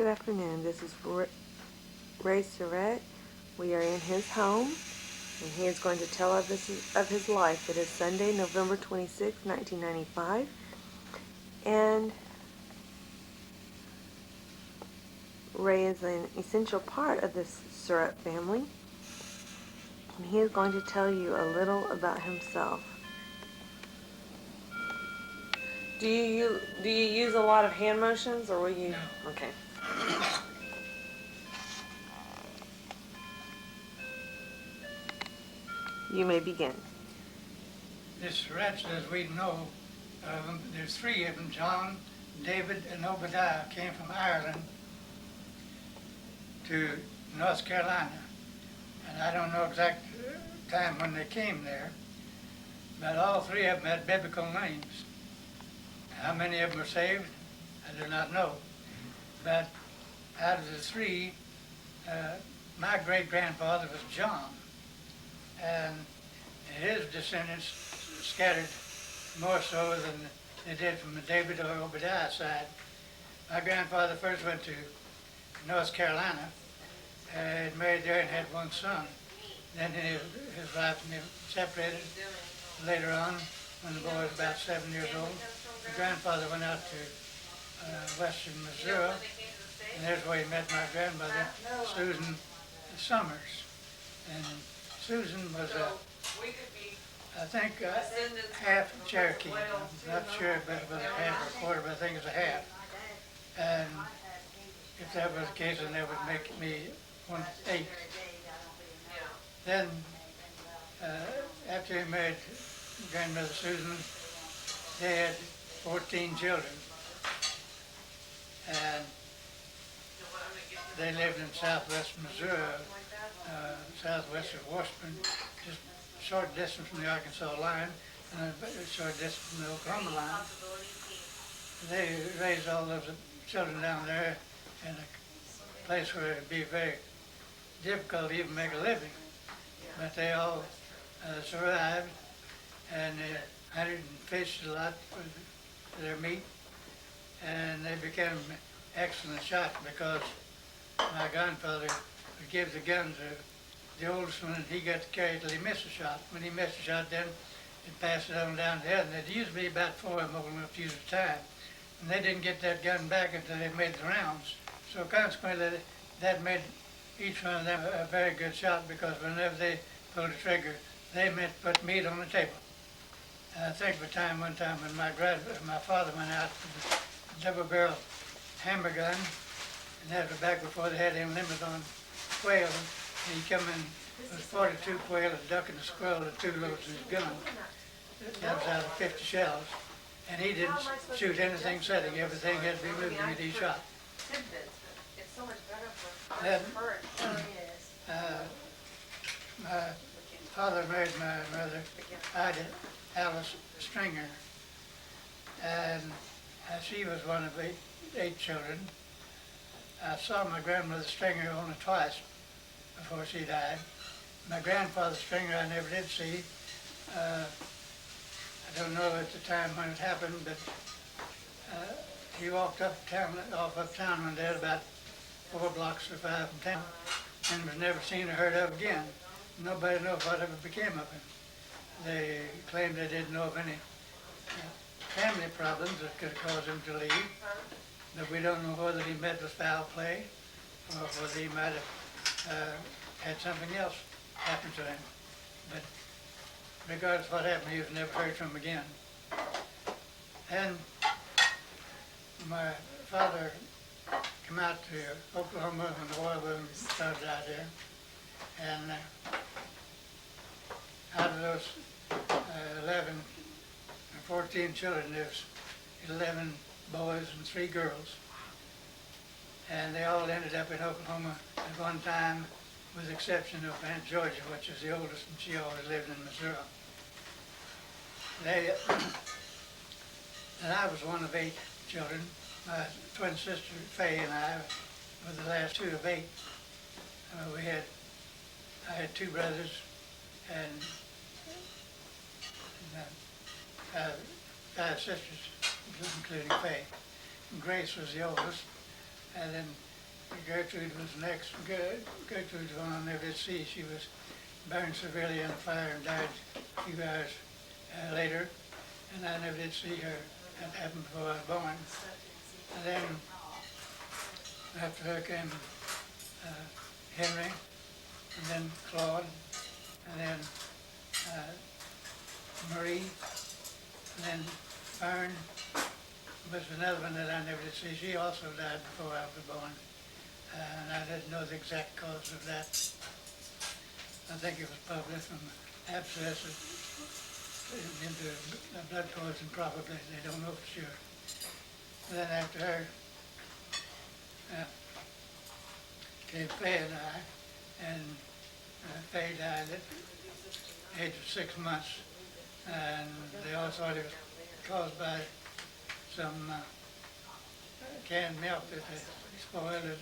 Good afternoon. This is Ray Surrett. We are in his home, and he is going to tell of his life. It is Sunday, November 26, 1995, and Ray is an essential part of this Surrett family, and he is going to tell you a little about himself. Do you use a lot of hand motions, or will you? No. Okay. You may begin. The Surretts, as we know, there's three of them, John, David, and Obadiah, came from Ireland to North Carolina. And I don't know exact time when they came there, but all three of them had biblical names. How many of them were saved, I do not know. But out of the three, my great-grandfather was John, and his descendants scattered more so than they did from the David or Obadiah side. My grandfather first went to North Carolina, had married there and had one son. Then his wife and him separated later on when the boy was about 7 years old. My grandfather went out to western Missouri, and there's where he met my grandmother, Susan Summers. And Susan was I think half Cherokee. I'm not sure if it was a half or a quarter, but I think it was a half. And if that was the case, then that would make me 1/8. Then, after he married grandmother Susan, they had 14 children. And they lived in southwest Missouri, southwest of Washburn, just a short distance from the Arkansas line and a short distance from the Oklahoma line. They raised all those children down there in a place where it would be very difficult to even make a living. But they all survived, and they hunted and fished a lot for their meat, and they became excellent shots because my grandfather would give the gun to the oldest one, and he got to carry it till he missed a shot. When he missed a shot, then he'd pass it on down to the other. And there'd usually be about 4 of them old enough to use at a time. And they didn't get that gun back until they made the rounds. So consequently, that made each one of them a very good shot, because whenever they pulled the trigger, they meant to put meat on the table. And I think of a time, one time when my father went out with a double-barrel hammer gun, and that was back before they had any limit on quail. And he come in with 42 quail, a duck and a squirrel, and 2 loads in his gun. That was out of 50 shells. And he didn't shoot anything setting. Everything had to be moved to be shot. Then, my father married my mother, Alice Stringer, and she was one of eight children. I saw my grandmother Stringer only twice before she died. My grandfather Stringer I never did see. I don't know at the time when it happened, but he walked off uptown one day about 4 blocks or 5 from town, and was never seen or heard of again. Nobody knows whatever became of him. They claimed they didn't know of any family problems that could have caused him to leave, but we don't know whether he met with foul play or whether he might have had something else happen to him. But regardless of what happened, he was never heard from again. And my father came out to Oklahoma when the oil boom started out there, and out of those 11 or 14 children, there's 11 boys and 3 girls, and they all ended up in Oklahoma at one time, with the exception of Aunt Georgia, which is the oldest, and she always lived in Missouri. And I was one of 8 children. My twin sister Faye and I were the last 2 of 8. I had 2 brothers and 5 sisters, including Faye. And Grace was the oldest, and then Gertrude was next. Gertrude was the one I never did see. She was burned severely in the fire and died a few hours later, and I never did see her. That happened before I was born. And then after her came Henry, and then Claude, and then Marie, and then Fern was another one that I never did see. She also died before I was born, and I didn't know the exact cause of that. I think it was probably from abscess into a blood poison, probably. They don't know for sure. And then after her came Faye and I, and Faye died at the age of 6 months, and they all thought it was caused by some canned milk that they spoiled it.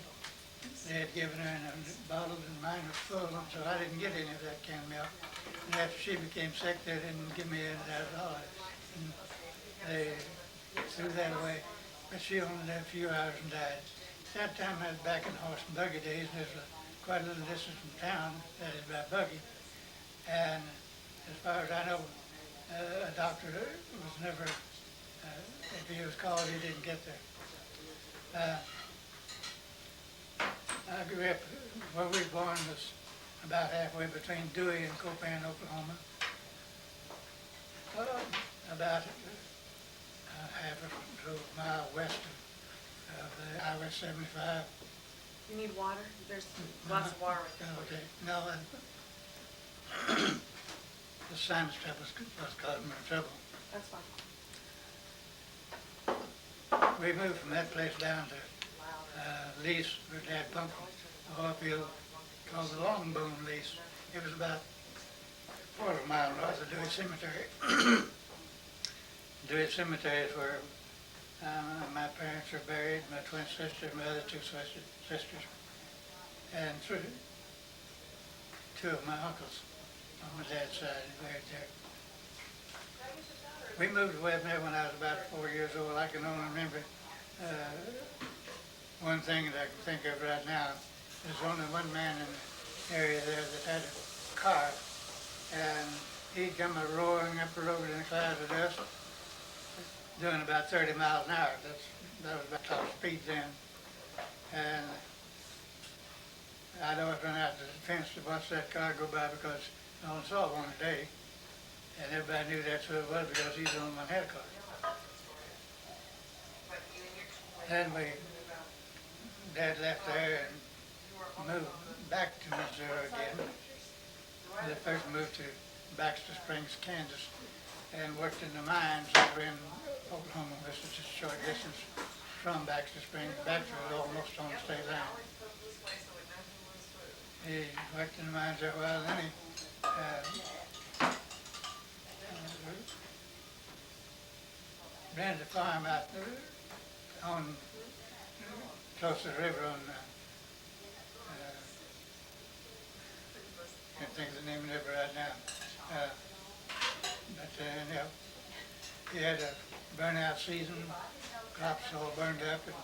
They had given her in a bottle, and mine was full, and so I didn't get any of that canned milk. And after she became sick, they didn't give me any of that at all. And they threw that away. But she only lived a few hours and died. At that time, I was back in horse and buggy days, and there's quite a little distance from town that is by buggy. And as far as I know, a doctor was never, if he was called, he didn't get there. I grew up, where we were born was about halfway between Dewey and Copan, Oklahoma. About half a mile west of the Highway 75. You need water? There's lots of water. Okay, no, the sinus stuff was causing me trouble. That's fine. We moved from that place down to lease where Dad pumped a oil field called the Longbone lease. It was about a quarter mile north of Dewey Cemetery. Dewey Cemetery is where my parents are buried, my twin sister, my other two sisters, and two of my uncles on my dad's side are buried there. We moved away from there when I was about 4 years old. I can only remember one thing that I can think of right now. There's only one man in the area there that had a car, and he'd come roaring up the road in a cloud of dust, doing about 30 miles an hour. That was about top speed then. And I'd always run out to the fence to watch that car go by because I only saw one a day. And everybody knew that's who it was because he's the only one that had a car. Then Dad left there and moved back to Missouri again. They first moved to Baxter Springs, Kansas, and worked in the mines over in Oklahoma, which is just a short distance from Baxter Springs. Baxter was almost on the state line. He worked in the mines there a while, then he rented a farm out on close to the river on can't think of the name of the river right now. Anyhow, he had a burnout season, crops all burned up, and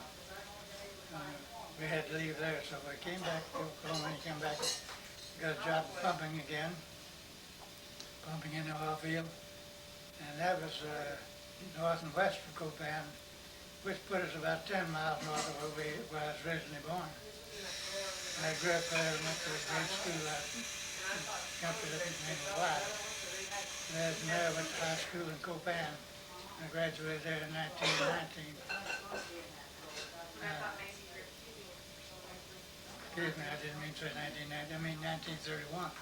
we had to leave there. So we came back to Oklahoma, and he came back, got a job pumping again, pumping in the oil field. And that was north and west of Copan, which put us about 10 miles north of where I was originally born. I grew up there and went to a grade school out in the country that was named Hawaii. And then I went to high school in Copan. I graduated there in 1919. Excuse me, I didn't mean to say 1990, I mean 1931.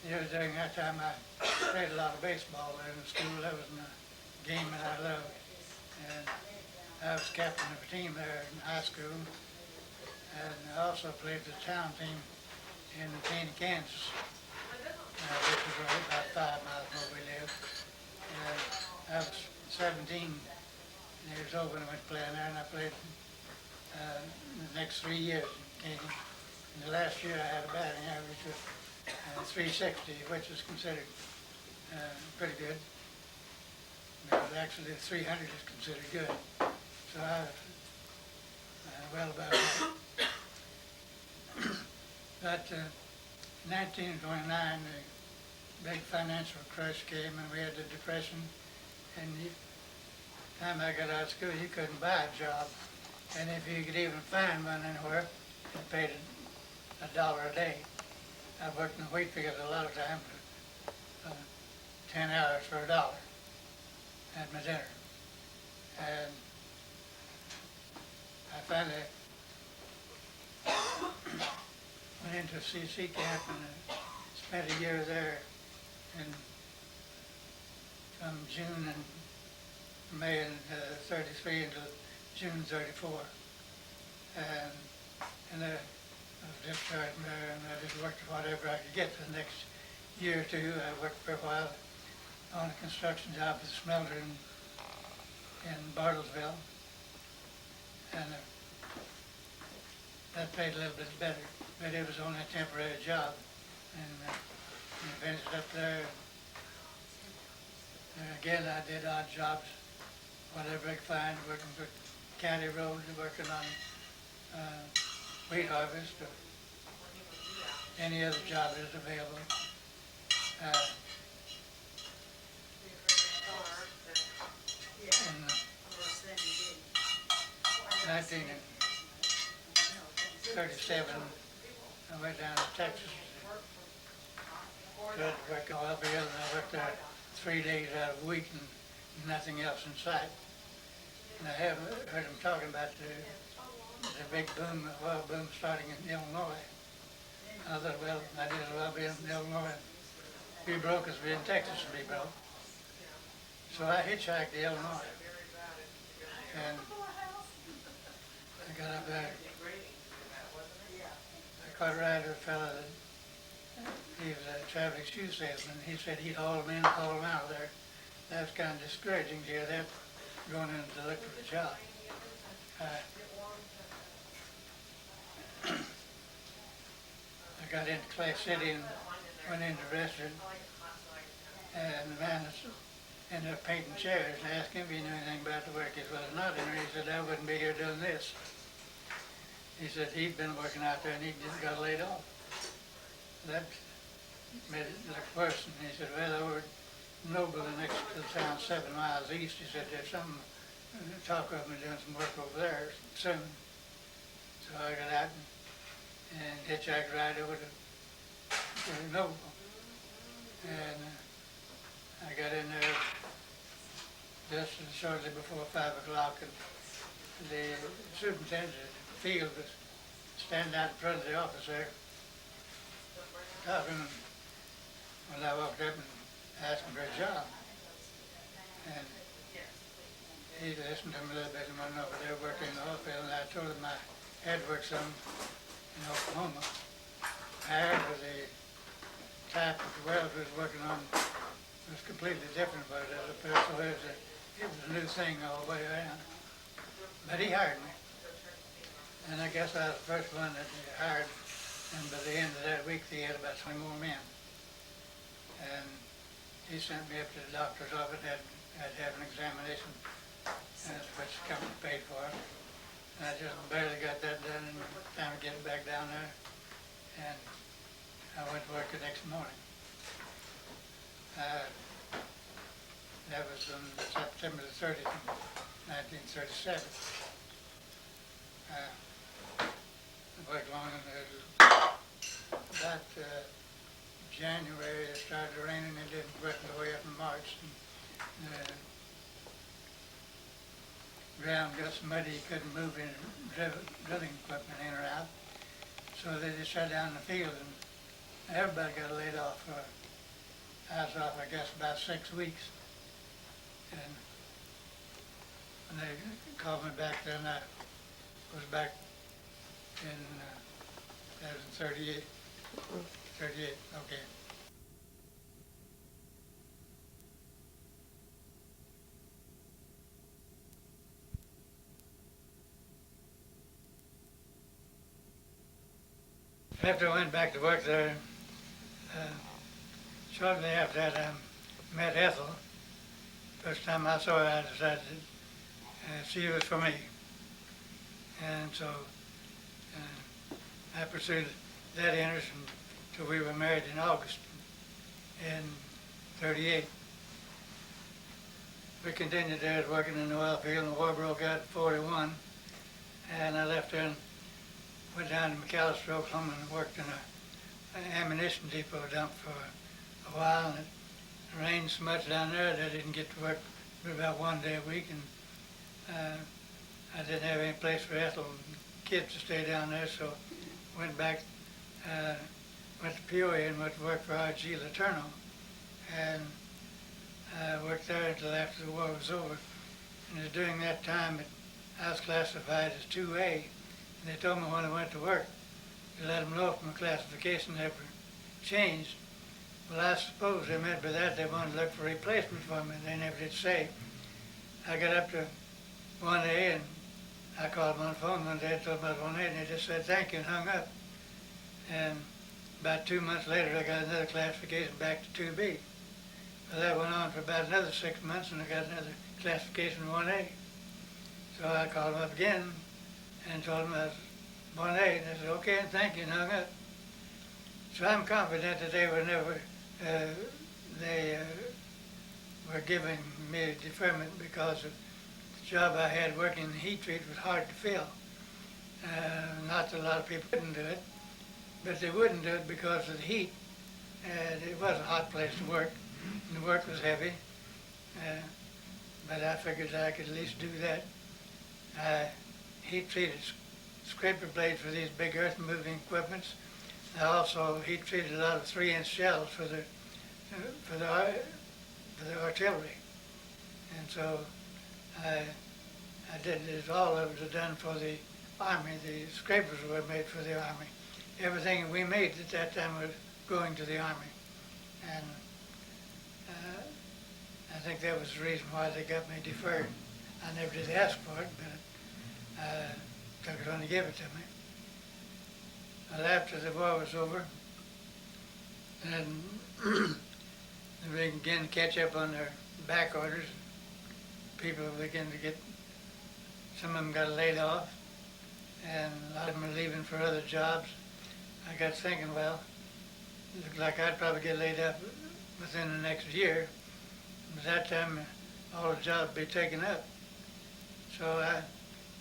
During that time I played a lot of baseball there in the school. That was a game that I loved. And I was captain of a team there in high school. And I also played the town team in Caney, Kansas, which was about 5 miles from where we lived. And I was 17 years old when I went playing there, and I played the next 3 years in Caney. And the last year I had a batting average of 360, which is considered pretty good. But actually 300 is considered good. So well about that. But 1929, the big financial crash came and we had the Depression. And the time I got out of school, you couldn't buy a job. And if you could even find one anywhere, it paid $1 a day. I worked in the wheat field a lot of times, 10 hours for $1 at my dinner. And I finally went into a CC camp and spent a year there, and from June and May and 33 until June 34. And I was discharged from there, and I just worked whatever I could get for the next year or two. I worked for a while on a construction job at the smelter in Bartlesville, and that paid a little bit better, but it was only a temporary job, and I finished up there. And again, I did odd jobs, whatever I could find, working for county roads, working on wheat harvest, or any other job that is available. In 1937, I went down to Texas to work in oil field, and I worked there 3 days out of a week and nothing else in sight. And I have heard them talking about the big boom, oil boom starting in Illinois. I thought, well, I did as well be in Illinois, be broke as be in Texas and be broke. So I hitchhiked to Illinois, and I got up there. I caught a ride with a fellow that he was a traveling shoe salesman. He said he'd haul them in, haul them out there. That was kind of discouraging to hear that, going in to look for a job. I got into Clay City and went into a restaurant, and the man ended up painting chairs. I asked him if he knew anything about the work. He said, well, not in there. He said, I wouldn't be here doing this. He said he'd been working out there and he just got laid off. That made it look worse. And he said, well, over at Noble, the next to the town 7 miles east, he said, there's some talk of me doing some work over there soon. So I got out and hitchhiked right over to Noble. And I got in there just shortly before 5 o'clock, and the superintendent of the field was standing out in front of the office there talking when I walked up and asked him for a job. And he listened to me a little bit and went over there working in the oil field, and I told him I had worked some in Oklahoma. I heard the type of wells we was working on was completely different, but as a person, it was a new thing all the way around. But he hired me, and I guess I was the first one that he hired. And by the end of that week, he had about 20 more men. And he sent me up to the doctor's office, had to have an examination, which the company paid for. And I just barely got that done in time to get back down there. And I went to work the next morning. That was on September the 30th, 1937. I worked long about January. It started raining. It didn't work the way up in March. And the ground got so muddy you couldn't move any drilling equipment in or out. So they just shut down the field, and everybody got laid off. I was off, I guess, about 6 weeks. And when they called me back, then I was back in 38. 38, okay. After I went back to work there, shortly after that, I met Ethel. First time I saw her, I decided she was for me. And so I pursued that interest until we were married in August in '38. We continued there working in the oil field, and the war broke out in '41, and I left there and went down to McAllister, Oklahoma, and worked in an ammunition depot dump for a while, and it rained so much down there that I didn't get to work but about one day a week, and I didn't have any place for Ethel and kids to stay down there, so went back, went to Peoria and went to work for R.G. Letourneau, and worked there until after the war was over. And it was during that time that I was classified as 2A, and they told me when I went to work to let them know if my classification ever changed. Well, I suppose they meant by that they wanted to look for a replacement for me, and they never did say. I got up to 1A, and I called them on the phone one day and told them about 1A, and they just said thank you and hung up. And about 2 months later, I got another classification back to 2B. Well, that went on for about another 6 months, and I got another classification 1A. So I called them up again and told them I was 1A, and they said okay and thank you and hung up. So I'm confident that they were never, were giving me deferment because of the job I had working in the heat treat was hard to fill. Not that a lot of people wouldn't do it, but they wouldn't do it because of the heat. It was a hot place to work, and the work was heavy, but I figured I could at least do that. I heat treated scraper blades for these big earth moving equipments. I also heat treated a lot of 3-inch shells for the artillery, and so I did this. All of it was done for the Army. The scrapers were made for the Army. Everything we made at that time was going to the Army, and I think that was the reason why they got me deferred. I never did ask for it, but they were going to give it to me. Well, after the war was over, and they began to catch up on their back orders, people began to get, some of them got laid off, and a lot of them are leaving for other jobs. I got thinking, well, it looked like I'd probably get laid off within the next year. By that time, all the jobs would be taken up. So I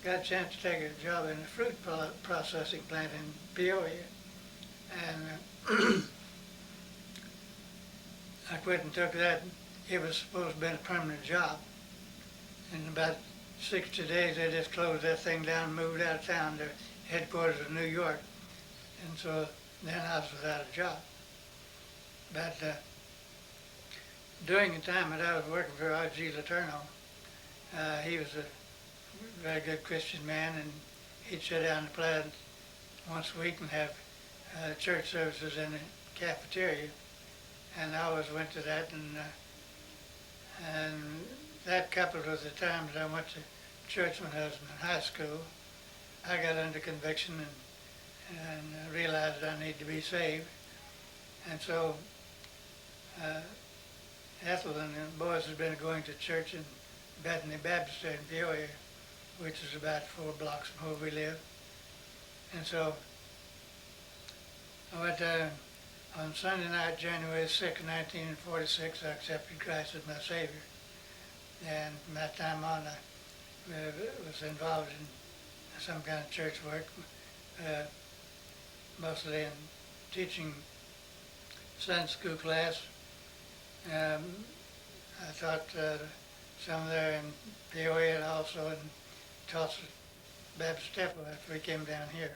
got a chance to take a job in a fruit processing plant in Peoria, and I quit and took that. It was supposed to be a permanent job. In about 60 days, they just closed that thing down and moved out of town to headquarters of New York. And so then I was without a job. But during the time that I was working for R.G. Letourneau, he was a very good Christian man, and he'd sit down in the plant once a week and have church services in the cafeteria. And I always went to that, and that coupled with the time that I went to church when I was in high school, I got under conviction and realized I need to be saved. And so Ethel and the boys had been going to church in Bethany Baptist in Peoria, which is about 4 blocks from where we live. And so I went down on Sunday night, January 6, 1946, I accepted Christ as my Savior. And from that time on, I was involved in some kind of church work, mostly in teaching Sunday school class. I taught some there in Peoria and also in Tulsa Baptist Temple after we came down here.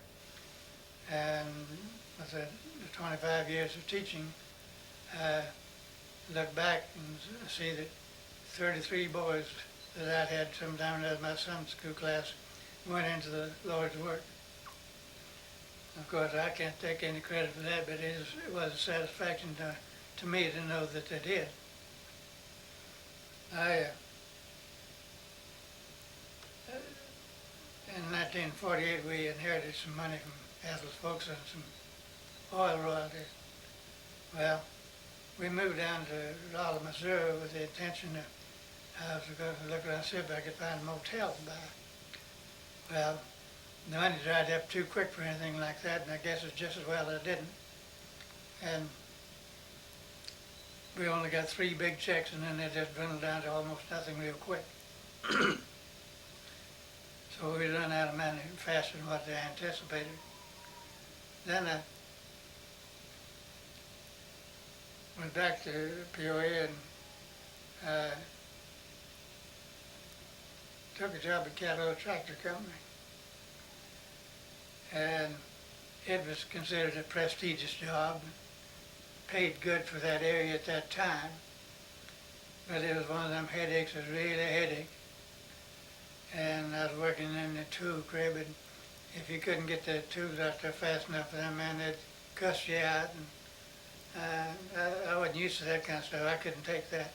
And with the 25 years of teaching, I look back and see that 33 boys that I had sometime out of my Sunday school class went into the Lord's work. Of course, I can't take any credit for that, but it was a satisfaction to me to know that they did. In 1948, we inherited some money from Ethel's folks and some oil royalties. Well, we moved down to Raleigh, Missouri with the intention of I was going to look around and see if I could find a motel to buy. Well, the money dried up too quick for anything like that, and I guess it's just as well I didn't. And we only got 3 big checks, and then they just dwindled down to almost nothing real quick. So we run out of money faster than what they anticipated. Then I went back to Peoria and took a job at Cattle Tractor Company. And it was considered a prestigious job, paid good for that area at that time. But it was one of them headaches, it was really a headache. And I was working in the tool crib, and if you couldn't get the tools out there fast enough for them, man, they'd cuss you out. And I wasn't used to that kind of stuff. I couldn't take that.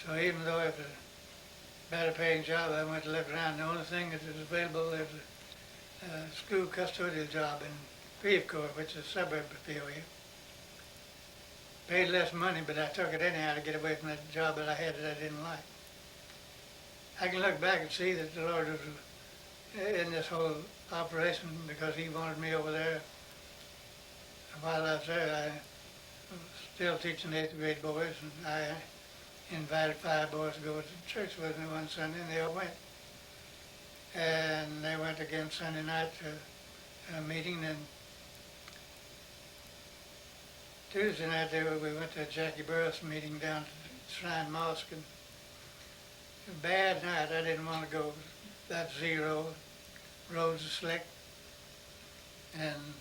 So even though it was a better paying job, I went to look around. The only thing that was available was a school custodial job in Peoria, which is a suburb of Peoria. Paid less money, but I took it anyhow to get away from that job that I had that I didn't like. I can look back and see that the Lord was in this whole operation because He wanted me over there. While I was there, I was still teaching 8th grade boys, and I invited 5 boys to go to church with me one Sunday, and they all went. And they went again Sunday night to a meeting, and Tuesday night we went to a Jackie Burris meeting down to Shrine Mosque, and a bad night. I didn't want to go. That zero, roads are slick, and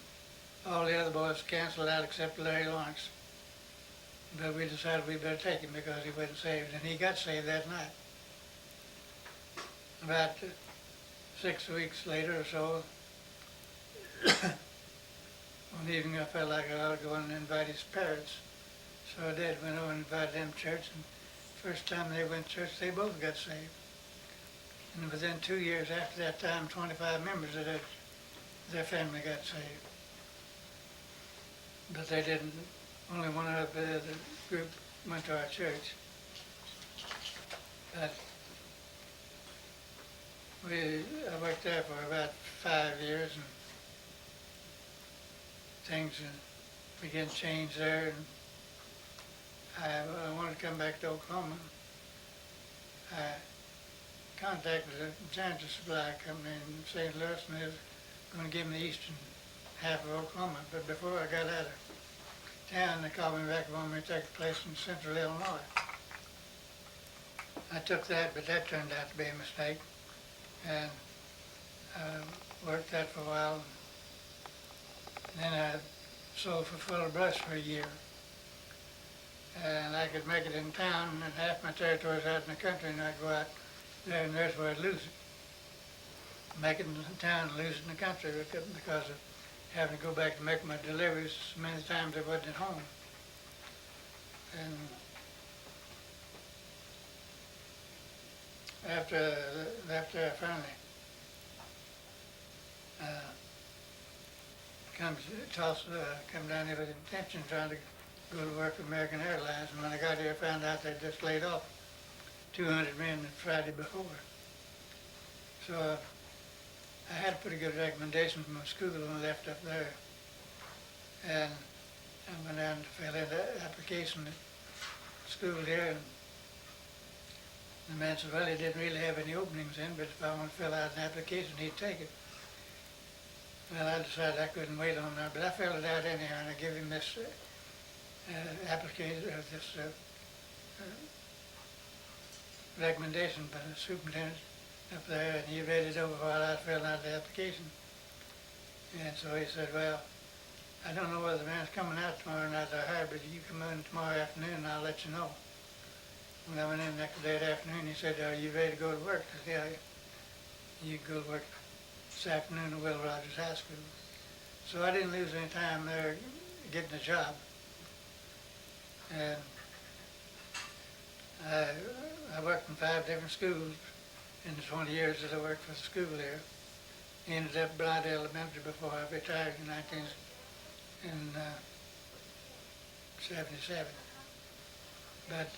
all the other boys canceled out except Larry Lawrence. But we decided we better take him because he wasn't saved, and he got saved that night. About 6 weeks later or so, one evening I felt like I ought to go and invite his parents. So I did. Went over and invited them to church, and first time they went to church, they both got saved. And within 2 years after that time, 25 members of their family got saved. But they didn't, only one of the group went to our church. But I worked there for about 5 years, and things began to change there. And I wanted to come back to Oklahoma. I contacted a janitor supply company in St. Louis, and they was going to give me the eastern half of Oklahoma. But before I got out of town, they called me back and wanted me to take a place in central Illinois. I took that, but that turned out to be a mistake. And I worked that for a while. And then I sold for Fuller Brush for a year. And I could make it in town, and half my territory's out in the country, and I'd go out there, and there's where I'd lose it. Make it in town and lose it in the country because of having to go back to make my deliveries so many times I wasn't at home. And after I finally come down here with intention trying to go to work for American Airlines, and when I got here I found out they'd just laid off 200 men the Friday before. So I had a pretty good recommendation from my school when I left up there. And I went down to fill in the application at school here, and the man said, well, he didn't really have any openings in, but if I want to fill out an application, he'd take it. Well, I decided I couldn't wait on that, but I filled it out anyhow, and I gave him this application, this recommendation by the superintendent up there, and he read it over while I was filling out the application. And so he said, well, I don't know whether the man's coming out tomorrow or not, I heard, but you come in tomorrow afternoon and I'll let you know. When I went in the next day afternoon, he said, are you ready to go to work? I said, yeah, you can go to work this afternoon at Will Rogers High School. So I didn't lose any time there getting a job. And I worked in 5 different schools in the 20 years that I worked for the school there. Ended up Bryant Elementary before I retired in 1977. But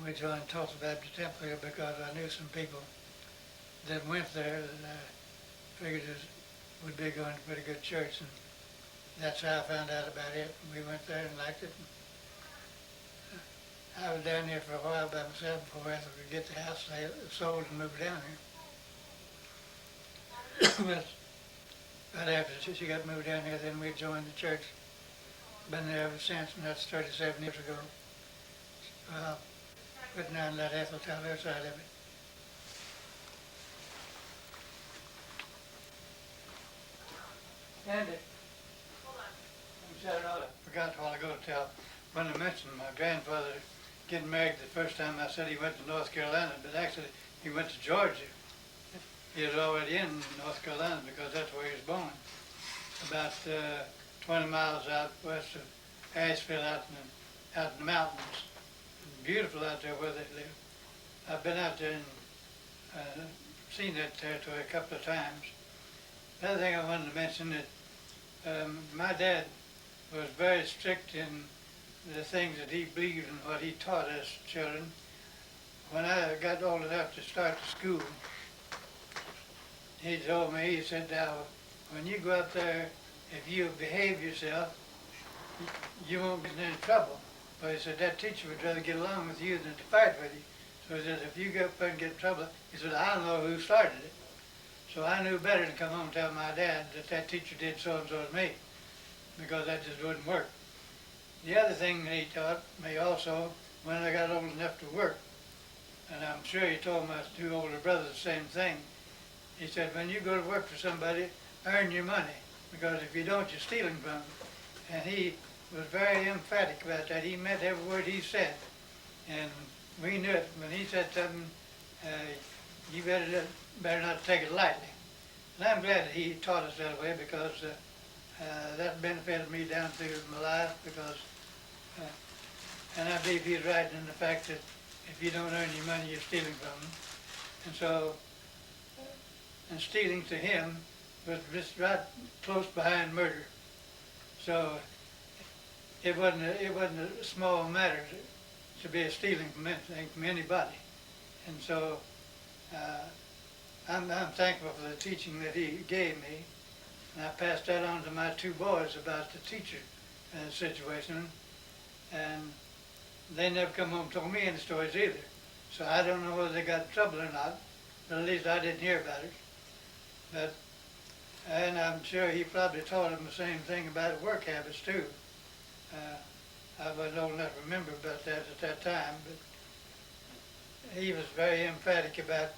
We joined Tulsa Baptist Temple here because I knew some people that went there, and I figured it would be going to a pretty good church, and that's how I found out about it. We went there and liked it. I was down here for a while by myself before Ethel could get the house sold and moved down here. But right after she got moved down here, then we joined the church. Been there ever since, and that's 37 years ago. But now and let Ethel tell her side of it. Andy. I forgot a while ago to tell, when I mentioned my grandfather getting married the first time, I said he went to North Carolina, but actually he went to Georgia. He was already in North Carolina because that's where he was born. About 20 miles out west of Asheville, out in the mountains. Beautiful out there where they live. I've been out there and seen that territory a couple of times. The other thing I wanted to mention that my dad was very strict in the things that he believed and what he taught us children. When I got old enough to start the school, he told me, he said, now, when you go out there, if you behave yourself, you won't get in any trouble. But he said, that teacher would rather get along with you than to fight with you. So he said, if you go up there and get in trouble, he said, I don't know who started it. So I knew better than come home and tell my dad that teacher did so-and-so to me, because that just wouldn't work. The other thing that he taught me also, when I got old enough to work, and I'm sure he told my two older brothers the same thing, he said, when you go to work for somebody, earn your money, because if you don't, you're stealing from them. And he was very emphatic about that. He meant every word he said. And we knew it. When he said something, you better not take it lightly. And I'm glad that he taught us that way, because that benefited me down through my life, because, and I believe he's right in the fact that if you don't earn your money, you're stealing from them. And so, and stealing to him was just right close behind murder. So it wasn't a small matter to be stealing from anything, from anybody. And so I'm thankful for the teaching that he gave me. And I passed that on to my two boys about the teacher situation. And they never come home and told me any stories either. So I don't know whether they got in trouble or not, but at least I didn't hear about it. But, and I'm sure he probably taught them the same thing about work habits too. I wasn't old enough to remember about that at that time, but he was very emphatic about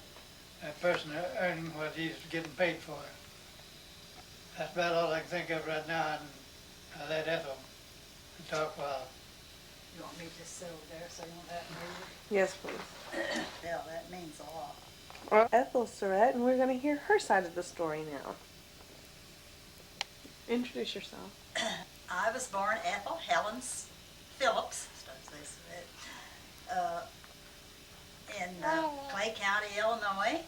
a person earning what he's getting paid for. That's about all I can think of right now, and I'll let Ethel talk for a while. You want me to sit over there so you won't have to move? Yes, please. Yeah, that means a lot. Ethel Surrett, and we're going to hear her side of the story now. Introduce yourself. I was born Ethel Helen Phillips, in Clay County, Illinois.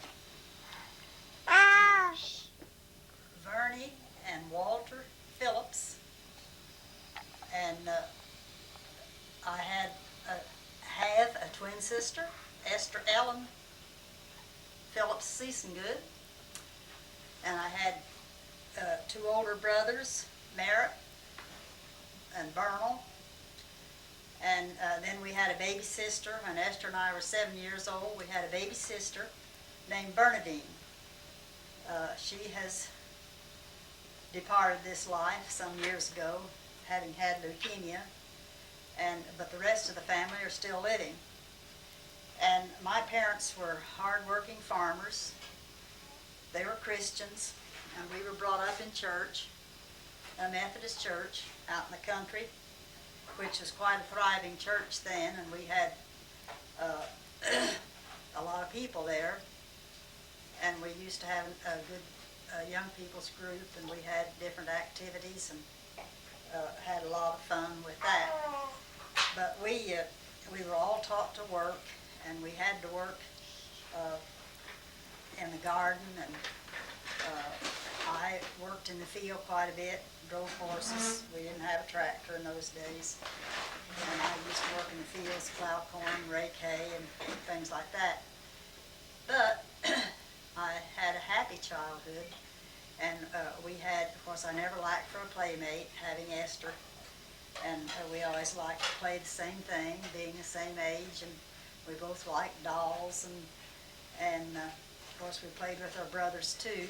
Vernie and Walter Phillips. And I have a twin sister, Esther Ellen Phillips Seasongood. And I had two older brothers, Merritt and Bernal. And then we had a baby sister. When Esther and I were 7 years old, we had a baby sister named Bernadine. She has departed this life some years ago, having had leukemia, but the rest of the family are still living. And my parents were hard-working farmers. They were Christians, and we were brought up in church, a Methodist church out in the country, which was quite a thriving church then, and we had a lot of people there. And we used to have a good young people's group, and we had different activities and had a lot of fun with that. But we were all taught to work, and we had to work in the garden, and I worked in the field quite a bit, drove horses. We didn't have a tractor in those days. And I used to work in the fields, plow corn, rake hay, and things like that. But I had a happy childhood, and we had, of course, I never lacked for a playmate, having Esther, and we always liked to play the same thing, being the same age, and we both liked dolls, and of course we played with our brothers too,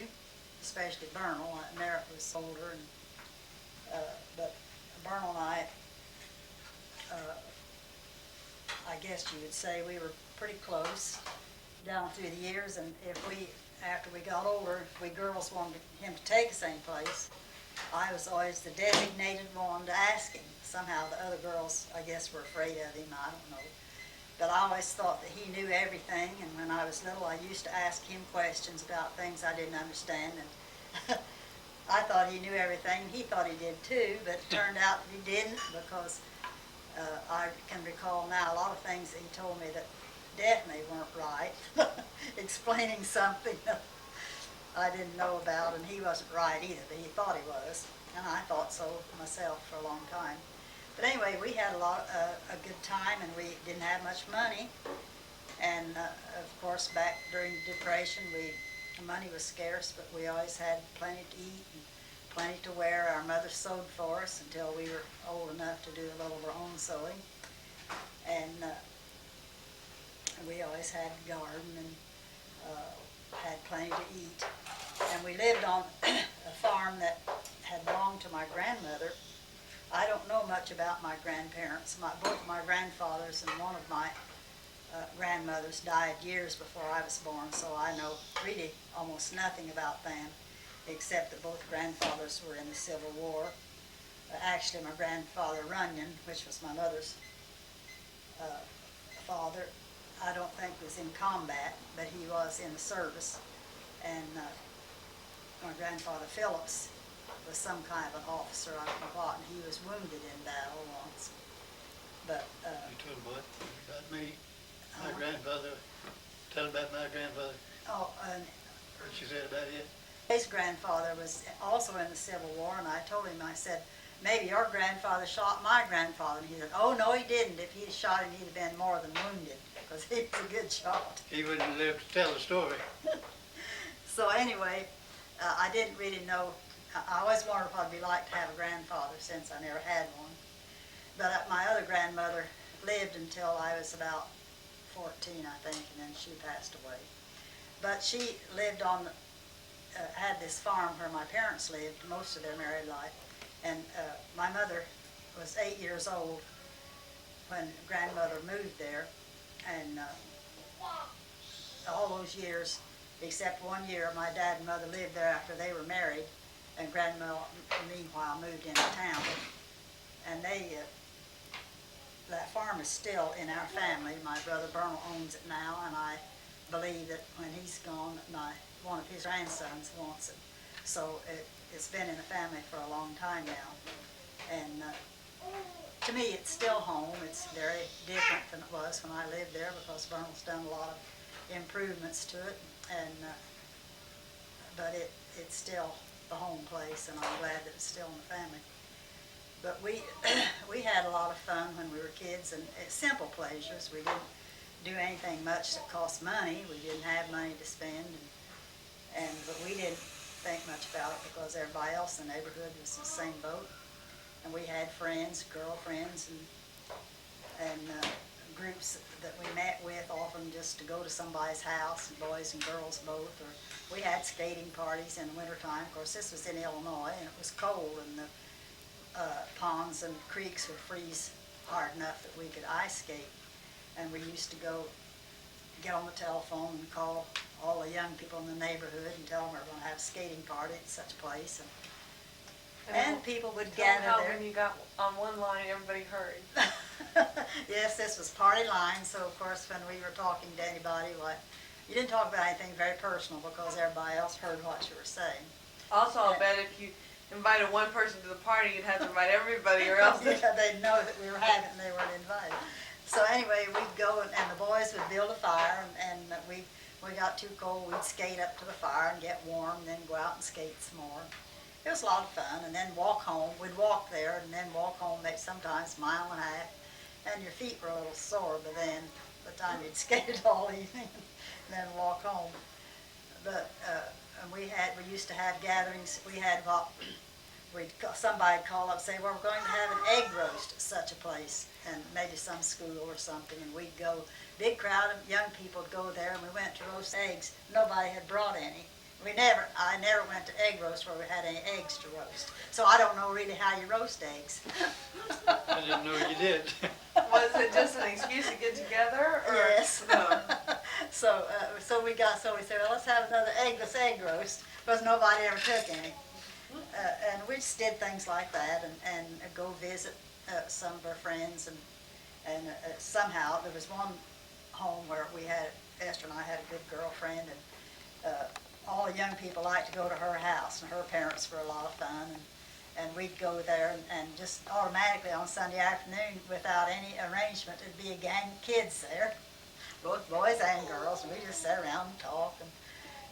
especially Bernal. Merritt was older, and but Bernal and I guess you would say we were pretty close down through the years, and after we got older, we girls wanted him to take us anyplace. I was always the designated one to ask him. Somehow the other girls, I guess, were afraid of him, I don't know. But I always thought that he knew everything, and when I was little, I used to ask him questions about things I didn't understand, and I thought he knew everything, and he thought he did too, but it turned out that he didn't, because I can recall now a lot of things that he told me that definitely weren't right, explaining something that I didn't know about, and he wasn't right either, but he thought he was, and I thought so myself for a long time. But anyway, we had a good time, and we didn't have much money, and of course back during the Depression, money was scarce, but we always had plenty to eat and plenty to wear. Our mother sewed for us until we were old enough to do a little of our own sewing, and we always had a garden and had plenty to eat. And we lived on a farm that had belonged to my grandmother. I don't know much about my grandparents. Both my grandfathers and one of my grandmothers died years before I was born, so I know really almost nothing about them, except that both grandfathers were in the Civil War. Actually, my grandfather Runyon, which was my mother's father, I don't think was in combat, but he was in the service. And my grandfather Phillips was some kind of an officer, I don't know what, and he was wounded in battle once. But You told him what about me? My grandfather. Tell him about my grandfather. oh, and What you said about it? his grandfather was also in the Civil War, and I told him, I said, maybe your grandfather shot my grandfather. And he said, oh, no, he didn't. If he'd shot him, he'd have been more than wounded, because he was a good shot. He wouldn't live to tell the story. So anyway, I didn't really know. I always wondered what it'd be like to have a grandfather, since I never had one. But my other grandmother lived until I was about 14, I think, and then she passed away. But she lived on, had this farm where my parents lived most of their married life. And my mother was 8 years old when grandmother moved there. And all those years, except 1 year, my dad and mother lived there after they were married. And grandma, meanwhile, moved into town. And that farm is still in our family. My brother Bernal owns it now, and I believe that when he's gone, one of his grandsons wants it. So it's been in the family for a long time now. And to me, it's still home. It's very different than it was when I lived there, because Bernal's done a lot of improvements to it. And but it's still the home place, and I'm glad that it's still in the family. But we had a lot of fun when we were kids, and simple pleasures. We didn't do anything much that cost money. We didn't have money to spend, but we didn't think much about it, because everybody else in the neighborhood was in the same boat. And we had friends, girlfriends, and groups that we met with, often just to go to somebody's house, and boys and girls both. Or we had skating parties in the wintertime. Of course, this was in Illinois, and it was cold, and the ponds and creeks would freeze hard enough that we could ice skate. And we used to go get on the telephone and call all the young people in the neighborhood and tell them we were going to have a skating party at such a place. And people would gather there. When you got on one line, everybody hurried. Yes, this was party line, so of course when we were talking to anybody, you didn't talk about anything very personal, because everybody else heard what you were saying. Also, I'll bet if you invited one person to the party, you'd have to invite everybody, or else Yeah, they'd know that we were having it and they weren't invited. So anyway, we'd go, and the boys would build a fire, and we got too cold, we'd skate up to the fire and get warm, and then go out and skate some more. It was a lot of fun, and then walk home. We'd walk there and then walk home, maybe sometimes a mile and a half, and your feet were a little sore, but then by the time you'd skated all evening, and then walk home. But and we used to have gatherings. We had somebody'd call up and say, well, we're going to have an egg roast at such a place, and maybe some school or something, and we'd go. Big crowd of young people would go there, and we went to roast eggs. Nobody had brought any. I never went to egg roast where we had any eggs to roast. So I don't know really how you roast eggs. I didn't know you did. Was it just an excuse to get together? Or? Yes. No. So we said, well, let's have another eggless egg roast, because nobody ever took any. And we just did things like that, and go visit some of our friends, and somehow there was one home where Esther and I had a good girlfriend, and all the young people liked to go to her house, and her parents were a lot of fun, and we'd go there, and just automatically on Sunday afternoon, without any arrangement, it'd be a gang of kids there, both boys and girls, and we just sat around and talk,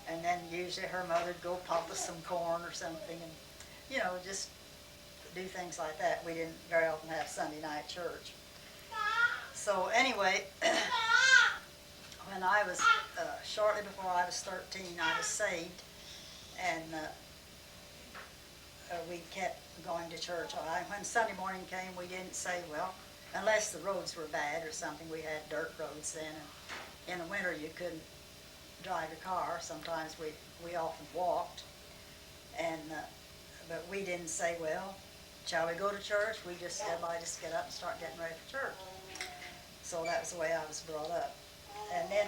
and then usually her mother'd go pop us some corn or something, and just do things like that. We didn't very often have Sunday night church. So anyway, when I was, shortly before I was 13, I was saved, and we kept going to church. When Sunday morning came, we didn't say, well, unless the roads were bad or something. We had dirt roads then, and in the winter you couldn't drive your car. Sometimes we often walked, and but we didn't say, well, shall we go to church? Everybody just get up and start getting ready for church. So that was the way I was brought up. And then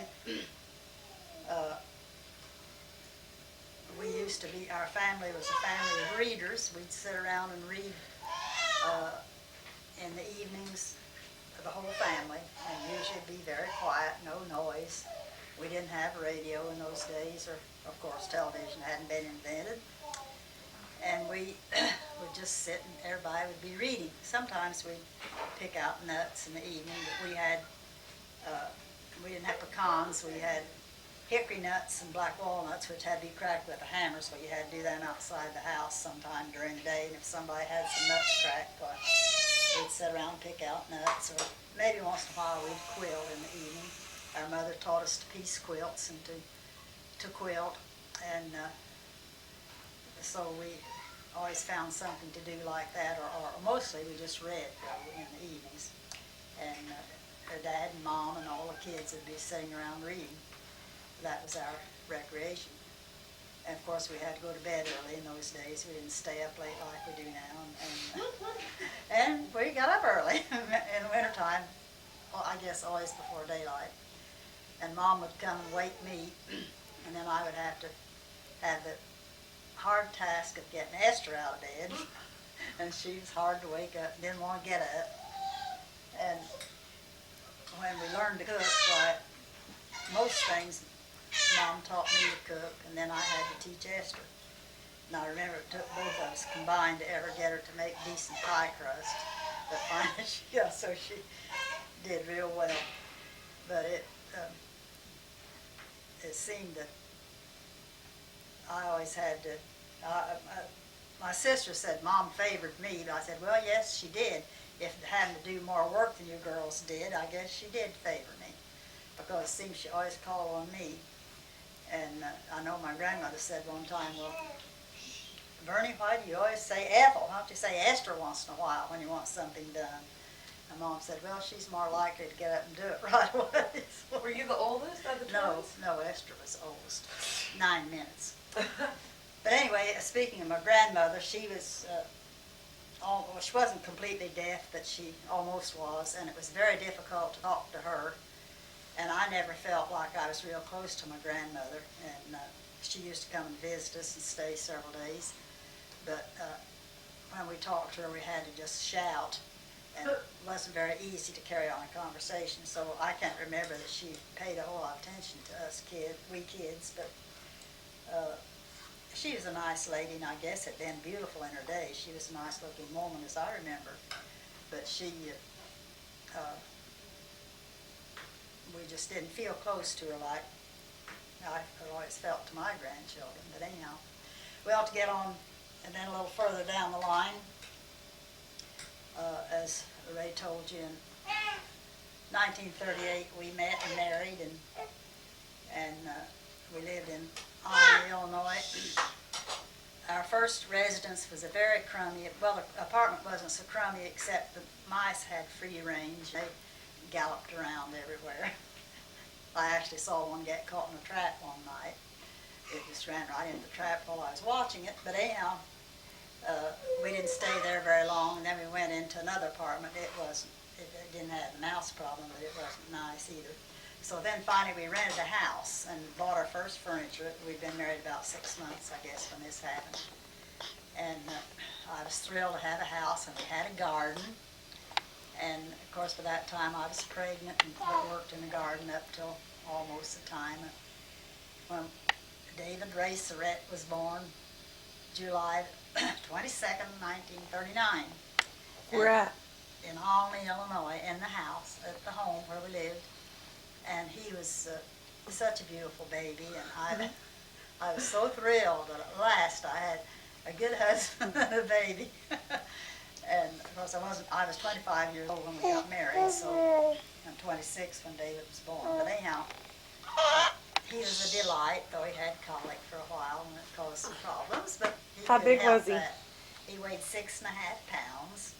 our family was a family of readers. We'd sit around and read in the evenings, the whole family, and usually it'd be very quiet, no noise. We didn't have radio in those days, or of course television hadn't been invented. And we would just sit and everybody would be reading. Sometimes we'd pick out nuts in the evening, but we didn't have pecans. We had hickory nuts and black walnuts, which had to be cracked with a hammer, so you had to do that outside the house sometime during the day. And if somebody had some nuts cracked, we'd sit around and pick out nuts, or maybe once in a while we'd quilt in the evening. Our mother taught us to piece quilts and to quilt, and so we always found something to do like that, or mostly we just read in the evenings. And her dad and mom and all the kids would be sitting around reading. That was our recreation. And of course we had to go to bed early in those days. We didn't stay up late like we do now. And we got up early in the wintertime, I guess always before daylight. And Mom would come and wake me, and then I would have to have the hard task of getting Esther out of bed. And she was hard to wake up, didn't want to get up. And when we learned to cook, most things Mom taught me to cook, and then I had to teach Esther. And I remember it took both of us combined to ever get her to make decent pie crust. But finally, so she did real well. But it seemed that I always had to. My sister said Mom favored me, but I said, well, yes, she did. If having to do more work than you girls did, I guess she did favor me, because it seems she always called on me. And I know my grandmother said one time, well, Bernie, why do you always say Ethel? Why don't you say Esther once in a while when you want something done? And Mom said, well, she's more likely to get up and do it right away. So, were you the oldest of the twins? No, Esther was oldest, 9 minutes. But anyway, speaking of my grandmother, she was, she wasn't completely deaf, but she almost was, and it was very difficult to talk to her. And I never felt like I was real close to my grandmother, and she used to come and visit us and stay several days. But when we talked to her, we had to just shout, and it wasn't very easy to carry on a conversation. So I can't remember that she paid a whole lot of attention to us we kids, but she was a nice lady, and I guess had been beautiful in her day. She was a nice looking woman, as I remember. But we just didn't feel close to her like I've always felt to my grandchildren. But anyhow, well, to get on, and then a little further down the line, as Ray told you, in 1938 we met and married, and we lived in Alma, Illinois. Our first residence was a very crummy, well, the apartment wasn't so crummy except the mice had free range. They galloped around everywhere. I actually saw one get caught in a trap one night. It just ran right into the trap while I was watching it. But anyhow, we didn't stay there very long, and then we went into another apartment. It didn't have a mouse problem, but it wasn't nice either. So then finally we rented a house and bought our first furniture. We'd been married about 6 months, I guess, when this happened. And I was thrilled to have a house, and we had a garden. And of course, by that time I was pregnant and worked in the garden up till almost the time when David Ray Surrett was born, July 22nd, 1939. Where at? In Alma, Illinois, in the house, at the home where we lived. And he was such a beautiful baby, and I was so thrilled that at last I had a good husband and a baby. And of course I was 25 years old when we got married, so I'm 26 when David was born. But anyhow, he was a delight, though he had colic for a while, and it caused some problems. But How big was he? That. He weighed 6.5 pounds.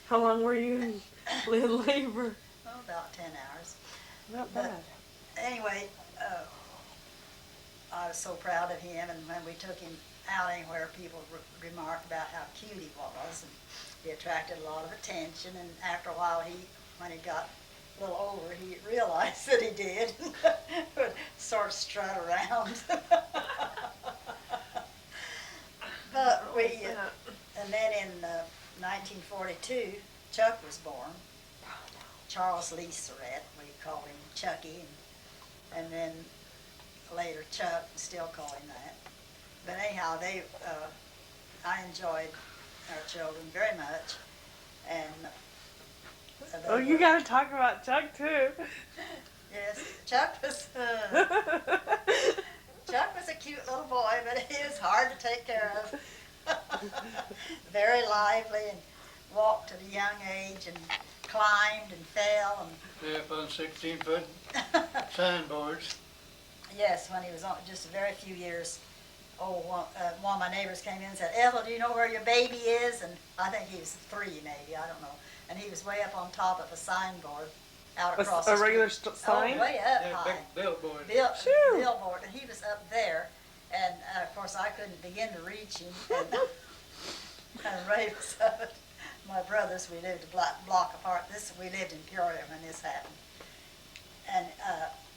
How long were you in labor? Oh, about 10 hours. Not bad. Anyway, I was so proud of him, and when we took him out anywhere, people remarked about how cute he was, and he attracted a lot of attention. And after a while, when he got a little older, he realized that he did. Would sort of strut around. But and then in 1942, Chuck was born. Charles Lee Surrett, we called him Chucky, and then later Chuck, still call him that. But anyhow, I enjoyed our children very much, and Oh, you got to talk about Chuck too. yes, Chuck was a cute little boy, but he was hard to take care of. Very lively, and walked at a young age, and climbed and fell. Stay up on 16-foot signboards. Yes, when he was just a very few years old, one of my neighbors came in and said, "Ethel, do you know where your baby is?" And I think he was 3 maybe, I don't know. And he was way up on top of a signboard out across the A regular street. sign? Oh, way up Yeah, high. big billboard. Billboard, and he was up there. And of course I couldn't begin to reach him. And Ray was up at my brother's. We lived a block apart. We lived in Peoria when this happened. And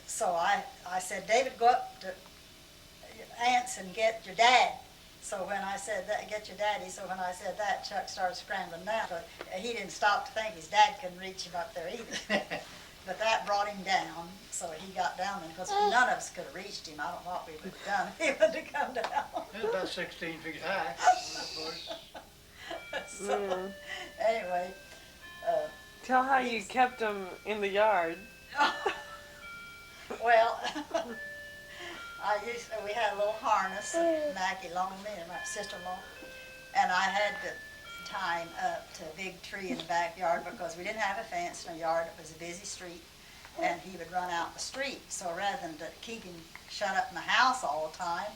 so I said, "David, go up to Aunt's and get your dad." So when I said that, get your daddy, so when I said that, Chuck started scrambling down. But he didn't stop to think his dad couldn't reach him up there either. But that brought him down, so he got down there, because none of us could have reached him. I don't know what we would have done if he would have come down. It was about 16 feet high. So, anyway. Tell how you kept them in the yard. Well, we had a little harness, Mackie Long, me and my sister-in-law, and I had to tie him up to a big tree in the backyard because we didn't have a fence in the yard. It was a busy street, and he would run out the street. So rather than to keep him shut up in the house all the time,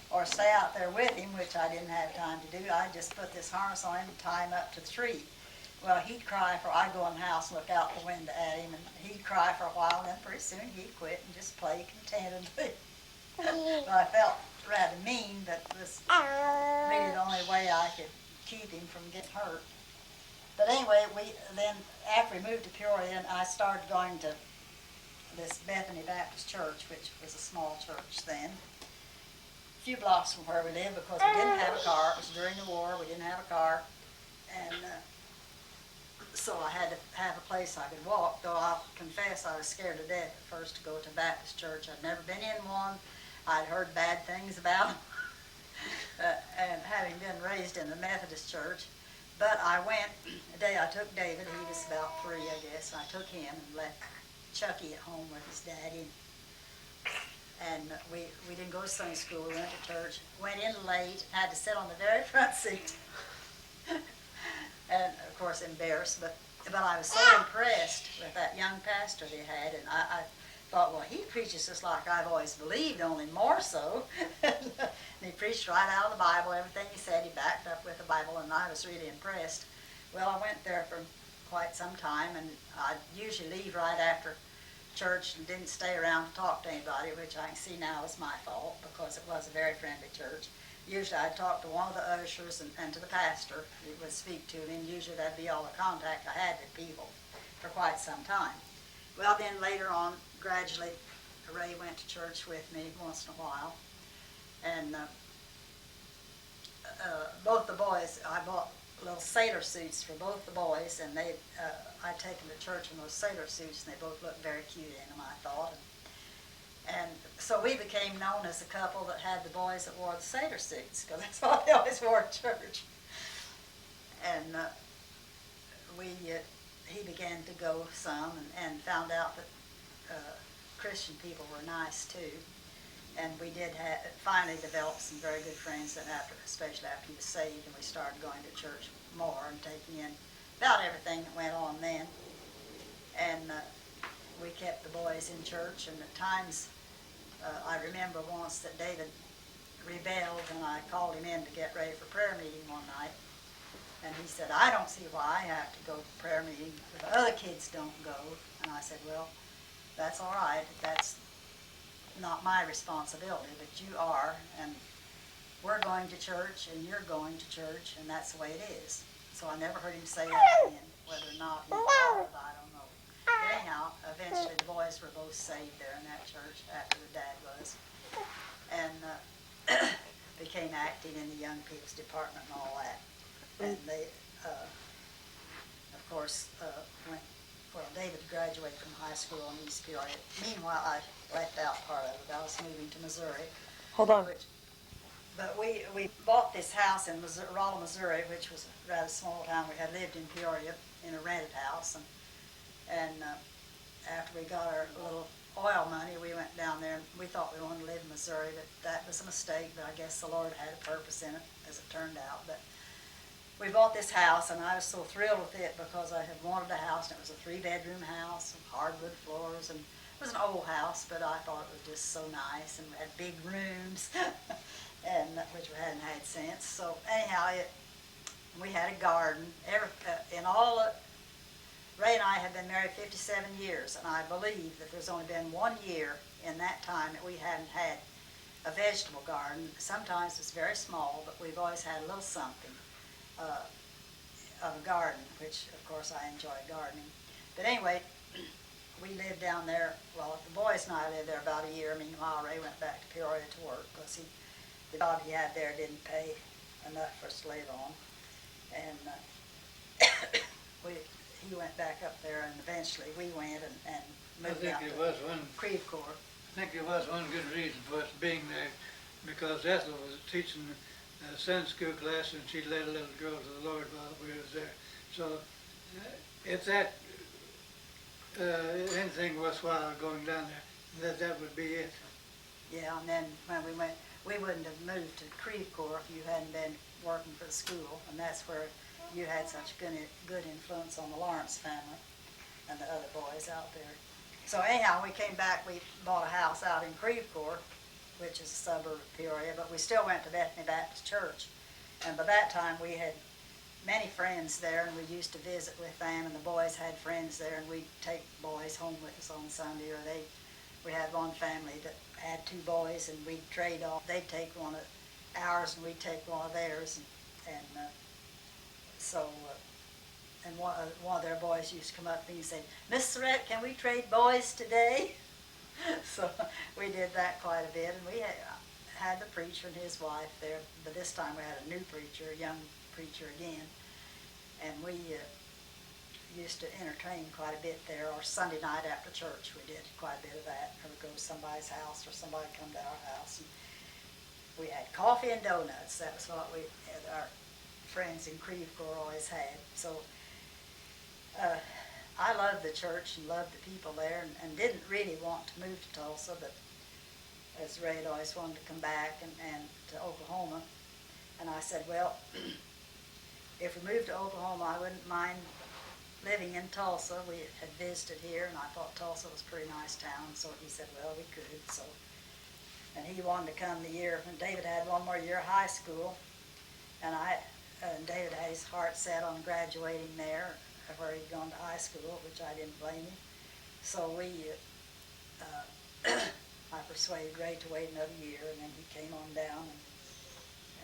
or stay out there with him, which I didn't have time to do, I just put this harness on him and tie him up to the tree. Well, he'd cry I'd go in the house and look out the window at him, and he'd cry for a while, and then pretty soon he'd quit and just play contentedly. But I felt rather mean, but it was really the only way I could keep him from getting hurt. But anyway, then after we moved to Peoria, I started going to this Bethany Baptist Church, which was a small church then, a few blocks from where we lived, because we didn't have a car. It was during the war. We didn't have a car, and so I had to have a place I could walk, though I'll confess I was scared to death at first to go to Baptist church. I'd never been in one. I'd heard bad things about them, and having been raised in the Methodist church. But I went, the day I took David, he was about 3, I guess, and I took him and left Chucky at home with his daddy. and we didn't go to Sunday school, we went to church, went in late, had to sit on the very front seat. And of course embarrassed, but I was so impressed with that young pastor they had, and I thought, well, he preaches just like I've always believed, only more so. And he preached right out of the Bible, everything he said, he backed up with the Bible, and I was really impressed. Well, I went there for quite some time, and I'd usually leave right after church and didn't stay around to talk to anybody, which I can see now is my fault because it was a very friendly church. Usually I'd talk to one of the ushers and to the pastor. He would speak to me, and usually that'd be all the contact I had with people for quite some time. Well, then later on, gradually, Ray went to church with me once in a while, and both the boys, I bought little sailor suits for both the boys, and I'd taken to church in those sailor suits, and they both looked very cute in them, I thought. And so we became known as a couple that had the boys that wore the sailor suits, because that's what they always wore at church. And he began to go some, and found out that Christian people were nice too. And we did finally develop some very good friends, and especially after he was saved, and we started going to church more and taking in about everything that went on then. And we kept the boys in church, and at times, I remember once that David rebelled, and I called him in to get ready for prayer meeting one night. And he said, I don't see why I have to go to prayer meeting if the other kids don't go. And I said, well, that's all right. That's not my responsibility, but you are. And we're going to church, and you're going to church, and that's the way it is. So I never heard him say that again. Whether or not he followed, I don't know. But anyhow, eventually the boys were both saved there in that church after the dad was. And became active in the young people's department and all that. And they, of course, David graduated from high school in East Peoria. Meanwhile, I left out part of it. I was moving to Missouri. Hold on. But we bought this house in Rolla, Missouri, which was a rather small town. We had lived in Peoria in a rented house. And after we got our little oil money, we went down there, and we thought we wanted to live in Missouri, but that was a mistake. But I guess the Lord had a purpose in it, as it turned out. But we bought this house, and I was so thrilled with it because I had wanted a house, and it was a 3-bedroom house with hardwood floors, and it was an old house, but I thought it was just so nice, and we had big rooms, and which we hadn't had since. So anyhow, we had a garden. Ray and I had been married 57 years, and I believe that there's only been 1 year in that time that we hadn't had a vegetable garden. Sometimes it's very small, but we've always had a little something of a garden, which of course I enjoy gardening. But anyway, we lived down there. Well, the boys and I lived there about a year. Meanwhile, Ray went back to Peoria to work because the job he had there didn't pay enough for us to live on. And he went back up there, and eventually we went and moved out to Creve Coeur. I think there was one good reason for us being there, because Ethel was teaching a Sunday school class, and she led a little girl to the Lord while we was there. So if that anything worthwhile going down there, that would be it. Yeah, and then when we went, we wouldn't have moved to Creve Coeur if you hadn't been working for the school, and that's where you had such good influence on the Lawrence family and the other boys out there. So anyhow, we came back, we bought a house out in Creve Coeur, which is a suburb of Peoria, but we still went to Bethany Baptist Church. And by that time, we had many friends there, and we used to visit with them, and the boys had friends there, and we'd take boys home with us on Sunday, or we had one family that had 2 boys, and we'd trade off. They'd take one of ours, and we'd take one of theirs, and one of their boys used to come up to me and say, Miss Surrett, can we trade boys today? So we did that quite a bit, and we had the preacher and his wife there, but this time we had a new preacher, a young preacher again, and we used to entertain quite a bit there, or Sunday night after church we did quite a bit of that, or we'd go to somebody's house, or somebody come to our house, and we had coffee and donuts. That was what our friends in Creve Coeur always had. So I loved the church and loved the people there, and didn't really want to move to Tulsa, but as Ray had always wanted to come back and to Oklahoma. And I said, well, if we moved to Oklahoma, I wouldn't mind living in Tulsa. We had visited here, and I thought Tulsa was a pretty nice town, so he said, well, we could. So, and he wanted to come the year when David had one more year of high school, and David had his heart set on graduating there, where he'd gone to high school, which I didn't blame him. So I persuaded Ray to wait another year, and then he came on down,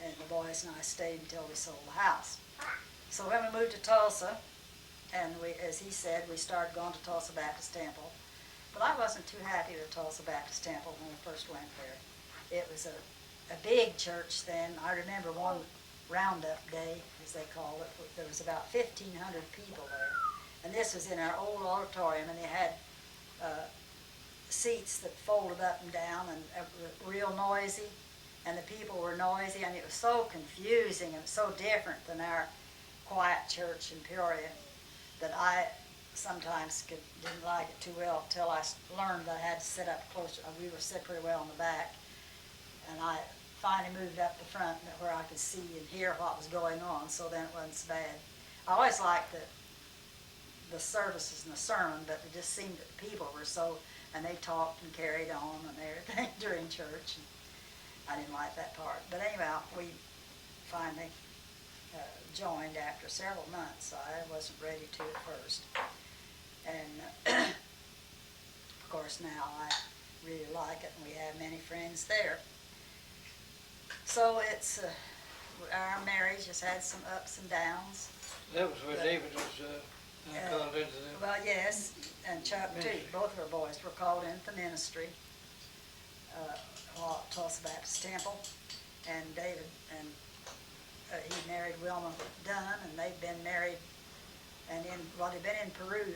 and the boys and I stayed until we sold the house. So when we moved to Tulsa, and as he said, we started going to Tulsa Baptist Temple. But I wasn't too happy with Tulsa Baptist Temple when we first went there. It was a big church then. I remember one roundup day, as they call it. There was about 1,500 people there. And this was in our old auditorium, and they had seats that folded up and down, and real noisy. And the people were noisy, and it was so confusing and so different than our quiet church in Peoria that I sometimes didn't like it too well until I learned that I had to sit up closer. We were sit pretty well in the back, and I finally moved up the front where I could see and hear what was going on, so then it wasn't so bad. I always liked the services and the sermon, but it just seemed that the people were so, and they talked and carried on and everything during church. And I didn't like that part. But anyhow, we finally joined after several months. I wasn't ready to at first. And of course now I really like it, and we have many friends there. So it's, our marriage has had some ups and downs. That was where David was called into the Well, yes, and Chuck too. ministry. Both of our boys were called into the ministry at Tulsa Baptist Temple. And David, and he married Wilma Dunn, and they've been married, and they've been in Peru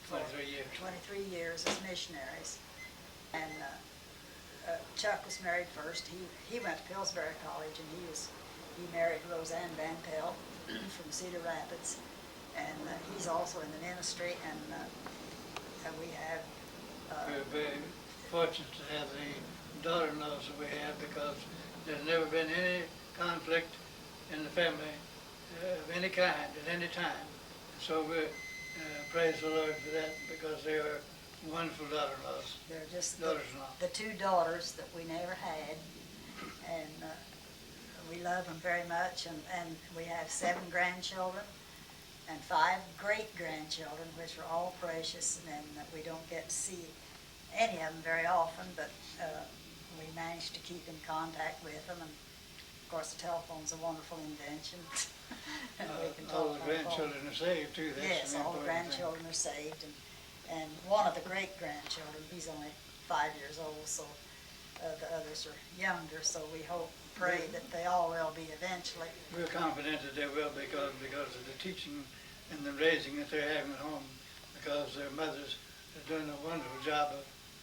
for 23 years. 23 years as missionaries. And Chuck was married first. He went to Pillsbury College, and he married Roseanne Van Pelt from Cedar Rapids, and he's also in the ministry. And we have. We're very fortunate to have the daughter-in-laws that we have, because there's never been any conflict in the family of any kind at any time. So we praise the Lord for that, because they are wonderful daughter-in-laws. They're just Daughters-in-law. the two daughters that we never had, and we love them very much. And we have 7 grandchildren and 5 great-grandchildren, which are all precious, and we don't get to see any of them very often, but we managed to keep in contact with them. And of course, the telephone's a wonderful invention. And we can All talk the on the phone. grandchildren are saved too. That's Yes, an all the important thing. grandchildren are saved, and one of the great-grandchildren, he's only 5 years old, so the others are younger, so we hope, pray that they all will be eventually. We're confident that they will, because of the teaching and the raising that they're having at home, because their mothers are doing a wonderful job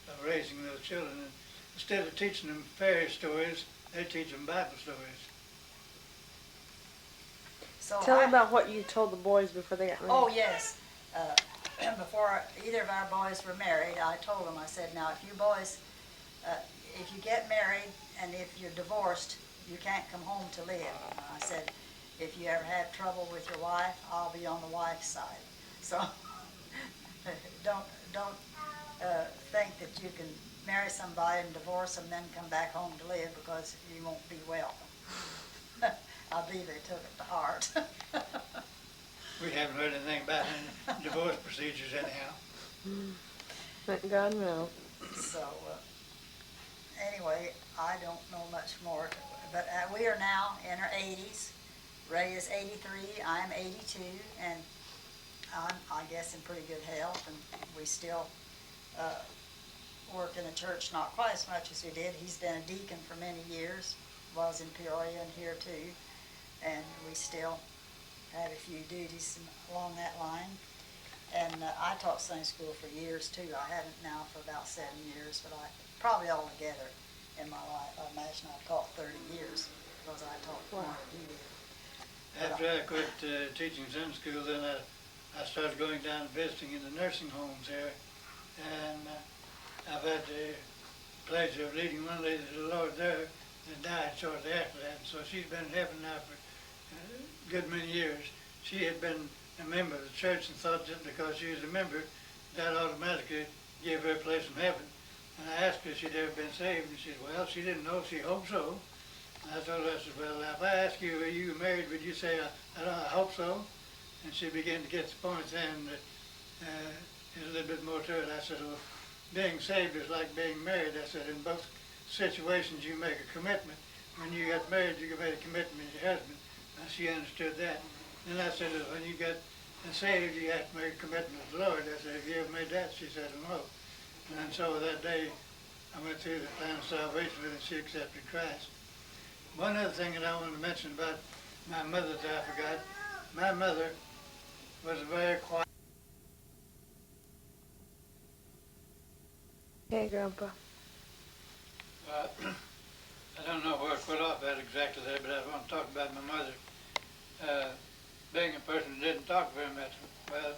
of raising those children. And instead of teaching them fairy stories, they teach them Bible stories. So Tell me about what you told the boys before they got married. Oh, yes. Before either of our boys were married, I told them, I said, now, if you boys, if you get married and if you're divorced, you can't come home to live. And I said, if you ever have trouble with your wife, I'll be on the wife's side. So don't think that you can marry somebody and divorce them, then come back home to live, because you won't be welcome. I believe they took it to heart. We haven't heard anything about any divorce procedures anyhow. Thank God, no. So, anyway, I don't know much more, but we are now in our 80s. Ray is 83, I'm 82, and I'm, I guess, in pretty good health, and we still work in the church, not quite as much as we did. He's been a deacon for many years, was in Peoria and here too, and we still have a few duties along that line. And I taught Sunday school for years too. I haven't now for about 7 years, but I probably altogether in my life, I imagine I've taught 30 years, because I taught more than he did. After I quit teaching Sunday school, then I started going down and visiting in the nursing homes there, and I've had the pleasure of leading one lady to the Lord there that died shortly after that. So she's been in heaven now for a good many years. She had been a member of the church and thought just because she was a member, that automatically gave her a place in heaven. And I asked her if she'd ever been saved, and she said, well, she didn't know, she hoped so. And I told her, I said, well, if I ask you, are you married, would you say, I hope so? And she began to get the point then that there's a little bit more to it. I said, well, being saved is like being married. I said, in both situations you make a commitment. When you got married, you made a commitment to your husband. And she understood that. Then I said, when you got saved, you have to make a commitment to the Lord. I said, have you ever made that? She said, no. And so that day, I went through the plan of salvation with her, and she accepted Christ. One other thing that I wanted to mention about my mother that I forgot, my mother was a very quiet. Hey, Grandpa. I don't know where I put off at exactly there, but I want to talk about my mother. Being a person who didn't talk very much, well,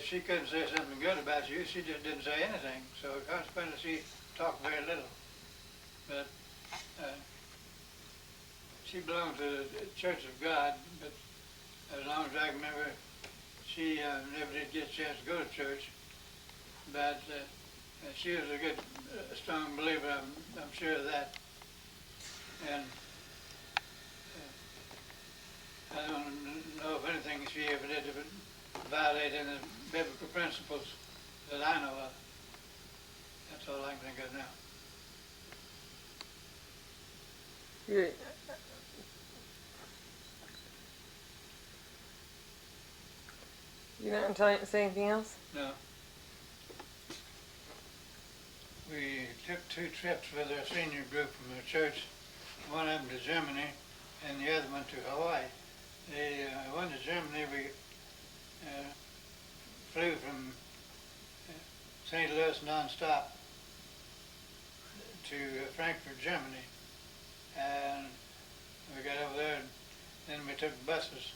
she couldn't say something good about you. She just didn't say anything. So consequently, she talked very little. But she belonged to the Church of God, but as long as I can remember, she never did get a chance to go to church. But she was a good, strong believer, I'm sure of that. And I don't know if anything she ever did to violate any biblical principles that I know of. That's all I can think of now. You're not going to say anything else? No. We took 2 trips with our senior group from the church, one of them to Germany and the other one to Hawaii. The one to Germany, we flew from St. Louis nonstop to Frankfurt, Germany. And we got over there, and then we took buses,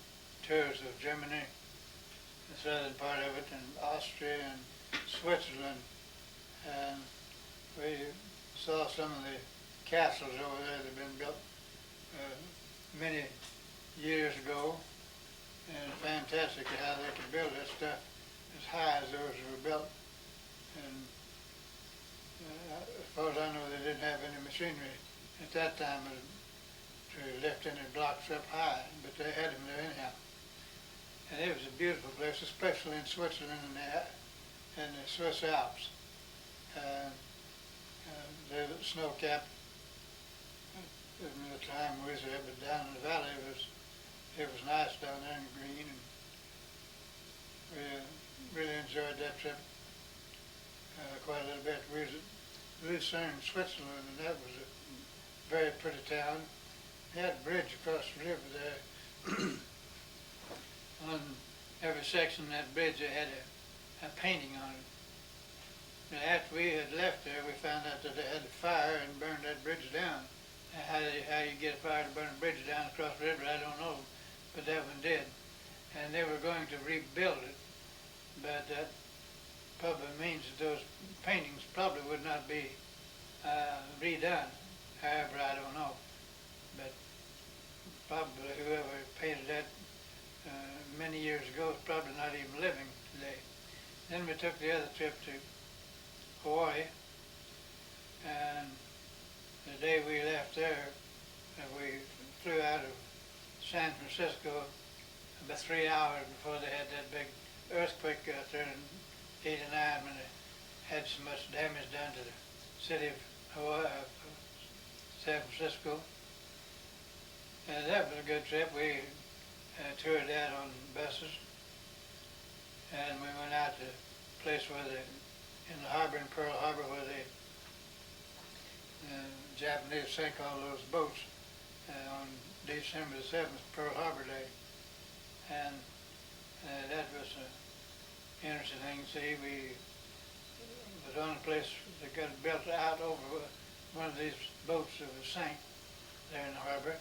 tours of Germany, the southern part of it, and Austria and Switzerland. And we saw some of the castles over there that had been built many years ago, and fantastic how they could build that stuff as high as those were built. And as far as I know, they didn't have any machinery at that time to lift any blocks up high, but they had them there anyhow. And it was a beautiful place, especially in Switzerland and the Swiss Alps. The snow-capped in the time we was there, but down in the valley it was nice down there and green, and we really enjoyed that trip quite a little bit. We was at Lucerne, Switzerland, and that was a very pretty town. They had a bridge across the river there. On every section of that bridge they had a painting on it. And after we had left there, we found out that they had a fire and burned that bridge down. How you get a fire to burn a bridge down across the river, I don't know, but that one did. And they were going to rebuild it, but that probably means that those paintings probably would not be redone. However, I don't know, but probably whoever painted that many years ago is probably not even living today. Then we took the other trip to Hawaii, and the day we left there, we flew out of San Francisco about 3 hours before they had that big earthquake out there in '89 when they had so much damage done to the city of Hawaii, San Francisco. And that was a good trip. We toured that on buses, and we went out to a place where in the harbor, in Pearl Harbor, where the Japanese sank all those boats on December the 7th, Pearl Harbor Day. And that was an interesting thing to see. We was on a place that got built out over one of these boats that was sank there in the harbor.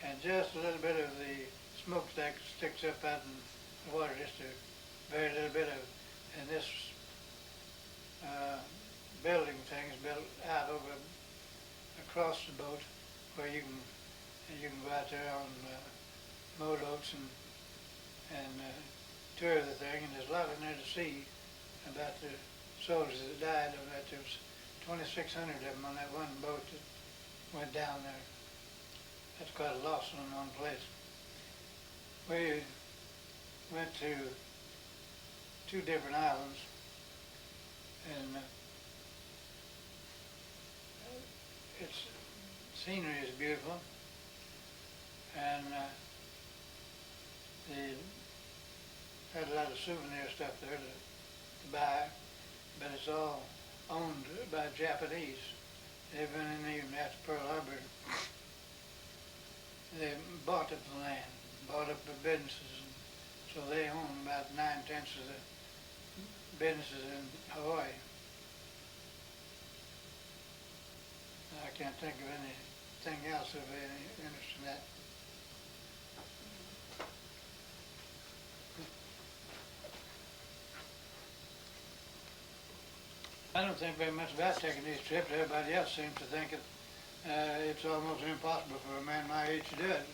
And just a little bit of the smokestack sticks up out in the water, just a very little bit of it. And this building things built out over across the boat where you can go out there on motorboats and tour the thing, and there's a lot in there to see about the soldiers that died on that. There was 2,600 of them on that one boat that went down there. That's quite a loss on one place. We went to 2 different islands, and its scenery is beautiful, and they had a lot of souvenir stuff there to buy, but it's all owned by Japanese. They've been in even after Pearl Harbor. They bought up the land, bought up the businesses, and so they own about 9/10 of the businesses in Hawaii. I can't think of anything else of any interest in that. I don't think very much about taking these trips. Everybody else seems to think it's almost impossible for a man my age to do it.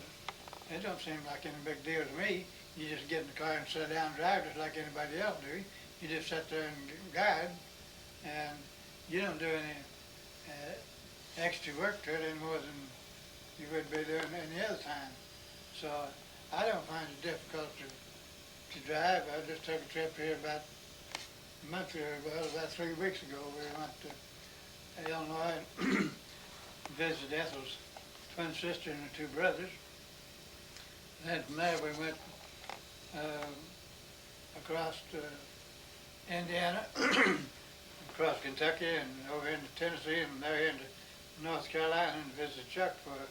It don't seem like any big deal to me. You just get in the car and sit down and drive just like anybody else do. You just sit there and guide, and you don't do any extra work to it any more than you would be doing any other time. So I don't find it difficult to drive. I just took a trip here about a month ago, about 3 weeks ago. We went to Illinois and visited Ethel's twin sister and her 2 brothers. Then from there we went across to Indiana, across Kentucky, and over into Tennessee, and there into North Carolina, and visited Chuck for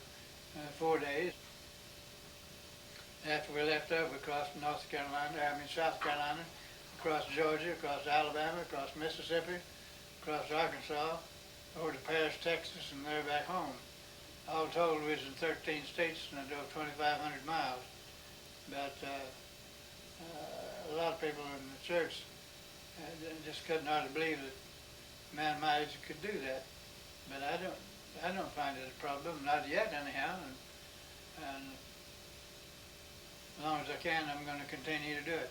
4 days. After we left there, we crossed South Carolina, across Georgia, across Alabama, across Mississippi, across Arkansas, over to Paris, Texas, and there back home. All told, we was in 13 states, and I drove 2,500 miles. But a lot of people in the church just couldn't hardly believe that a man my age could do that. But I don't find it a problem, not yet anyhow. And as long as I can, I'm going to continue to do it.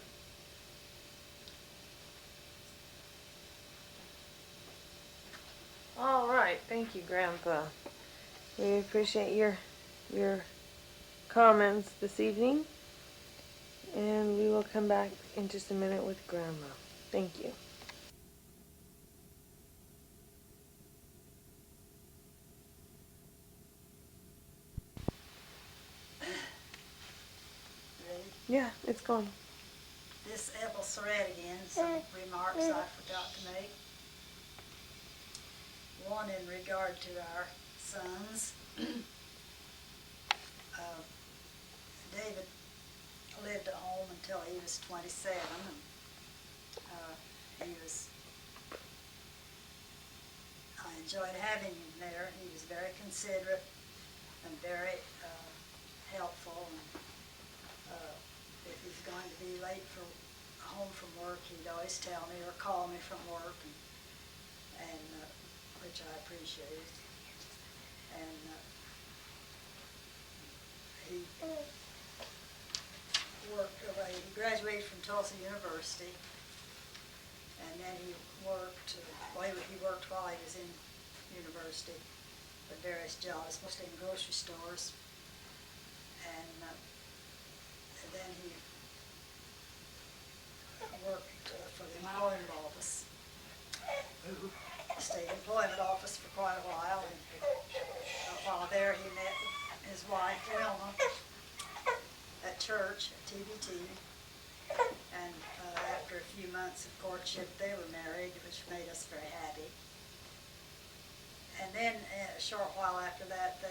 All right, thank you, Grandpa. We appreciate your comments this evening, and we will come back in just a minute with Grandma. Thank you. Ready? Yeah, it's gone. This Ethel Surrett again, some remarks I forgot to make. One in regard to our sons. David lived at home until he was 27, and I enjoyed having him there. He was very considerate and very helpful. And if he's going to be late for home from work, he'd always tell me or call me from work, and which I appreciated. And he worked away. He graduated from Tulsa University, and then he worked. He worked while he was in university at various jobs, mostly in grocery stores, and then he worked for the employment office. State employment office for quite a while, and while there he met his wife Wilma at church at TBT, and after a few months of courtship they were married, which made us very happy. And then a short while after that,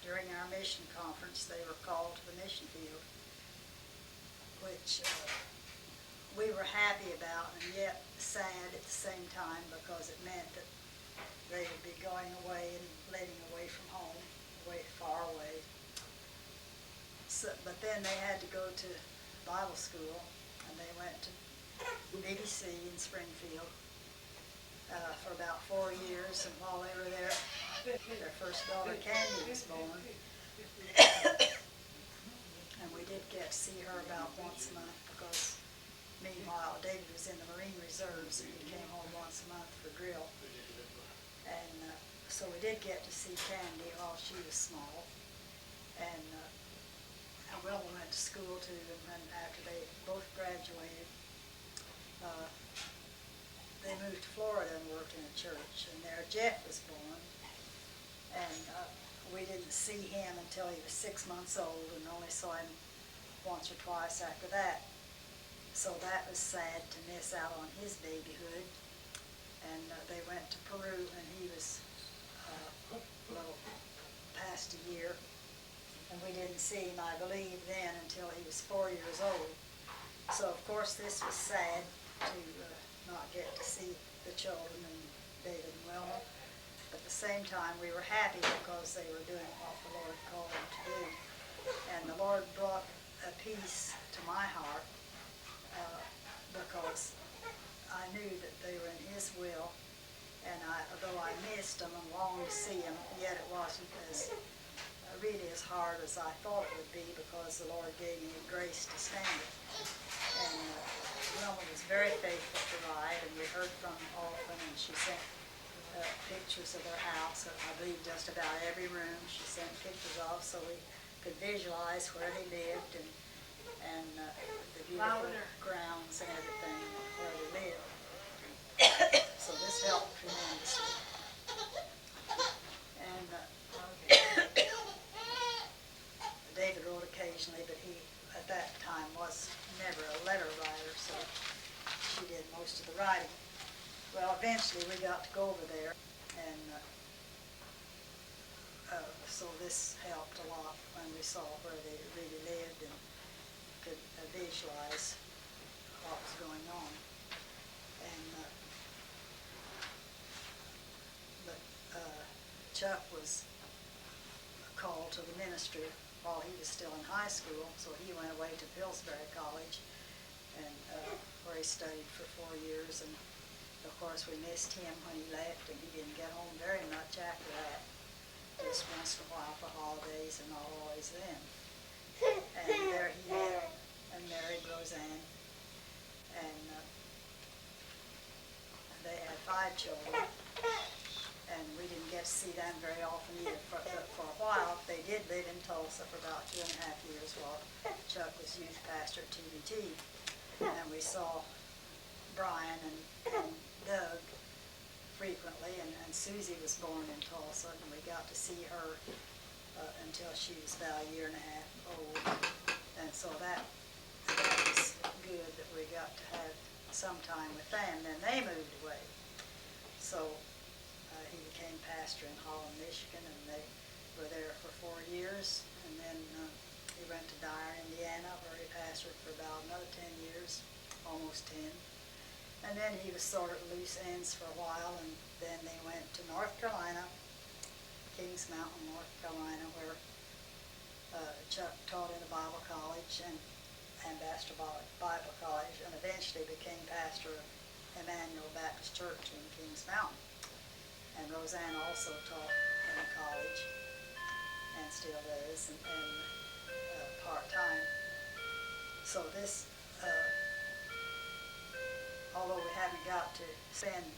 during our mission conference, they were called to the mission field, which we were happy about and yet sad at the same time, because it meant that they would be going away and living away from home, far away. So, but then they had to go to Bible school, and they went to BBC in Springfield, for about 4 years, and while they were there, their first daughter Candy was born. And we did get to see her about once a month because meanwhile David was in the Marine Reserves and he came home once a month for drill. And so we did get to see Candy while she was small. And Wilma went to school too, and after they both graduated, they moved to Florida and worked in a church, and there Jeff was born. And we didn't see him until he was 6 months old, and only saw him once or twice after that. So that was sad to miss out on his babyhood. And they went to Peru, and he was a little past a year. And we didn't see him, I believe, then until he was 4 years old. So of course this was sad to not get to see the children and David and Wilma. But at the same time, we were happy because they were doing what the Lord called them to do. And the Lord brought a peace to my heart because I knew that they were in His will. And although I missed them and longed to see them, yet it wasn't really as hard as I thought it would be because the Lord gave me grace to stand it. And Wilma was very faithful to ride, and we heard from her often, and she sent pictures of their house. I believe just about every room she sent pictures of, so we could visualize where they lived and the beautiful grounds and everything where they lived. So this helped tremendously. And David wrote occasionally, but he at that time was never a letter writer, so she did most of the writing. Well, eventually we got to go over there, and so this helped a lot when we saw where they really lived and could visualize what was going on. And but Chuck was called to the ministry while he was still in high school, so he went away to Pillsbury College, and where he studied for 4 years. And of course we missed him when he left, and he didn't get home very much after that, just once in a while for holidays and not always then. And there he met and married Roseanne, and they had 5 children. And we didn't get to see them very often either. But for a while, they did live in Tulsa for about 2.5 years while Chuck was youth pastor at TBT. And we saw Brian and Doug frequently, and Susie was born in Tulsa, and we got to see her until she was about 1.5 years old. And so that was good that we got to have some time with them. Then they moved away. So he became pastor in Holland, Michigan, and they were there for 4 years. And then he went to Dyer, Indiana, where he pastored for about another 10 years, almost 10. And then he was sort of at loose ends for a while, and then they went to North Carolina, Kings Mountain, North Carolina, where Chuck taught in a Bible college and Ambassador Bible College, and eventually became pastor of Emmanuel Baptist Church in Kings Mountain. And Roseanne also taught in a college, and still does, and part-time. So this, although we haven't got to spend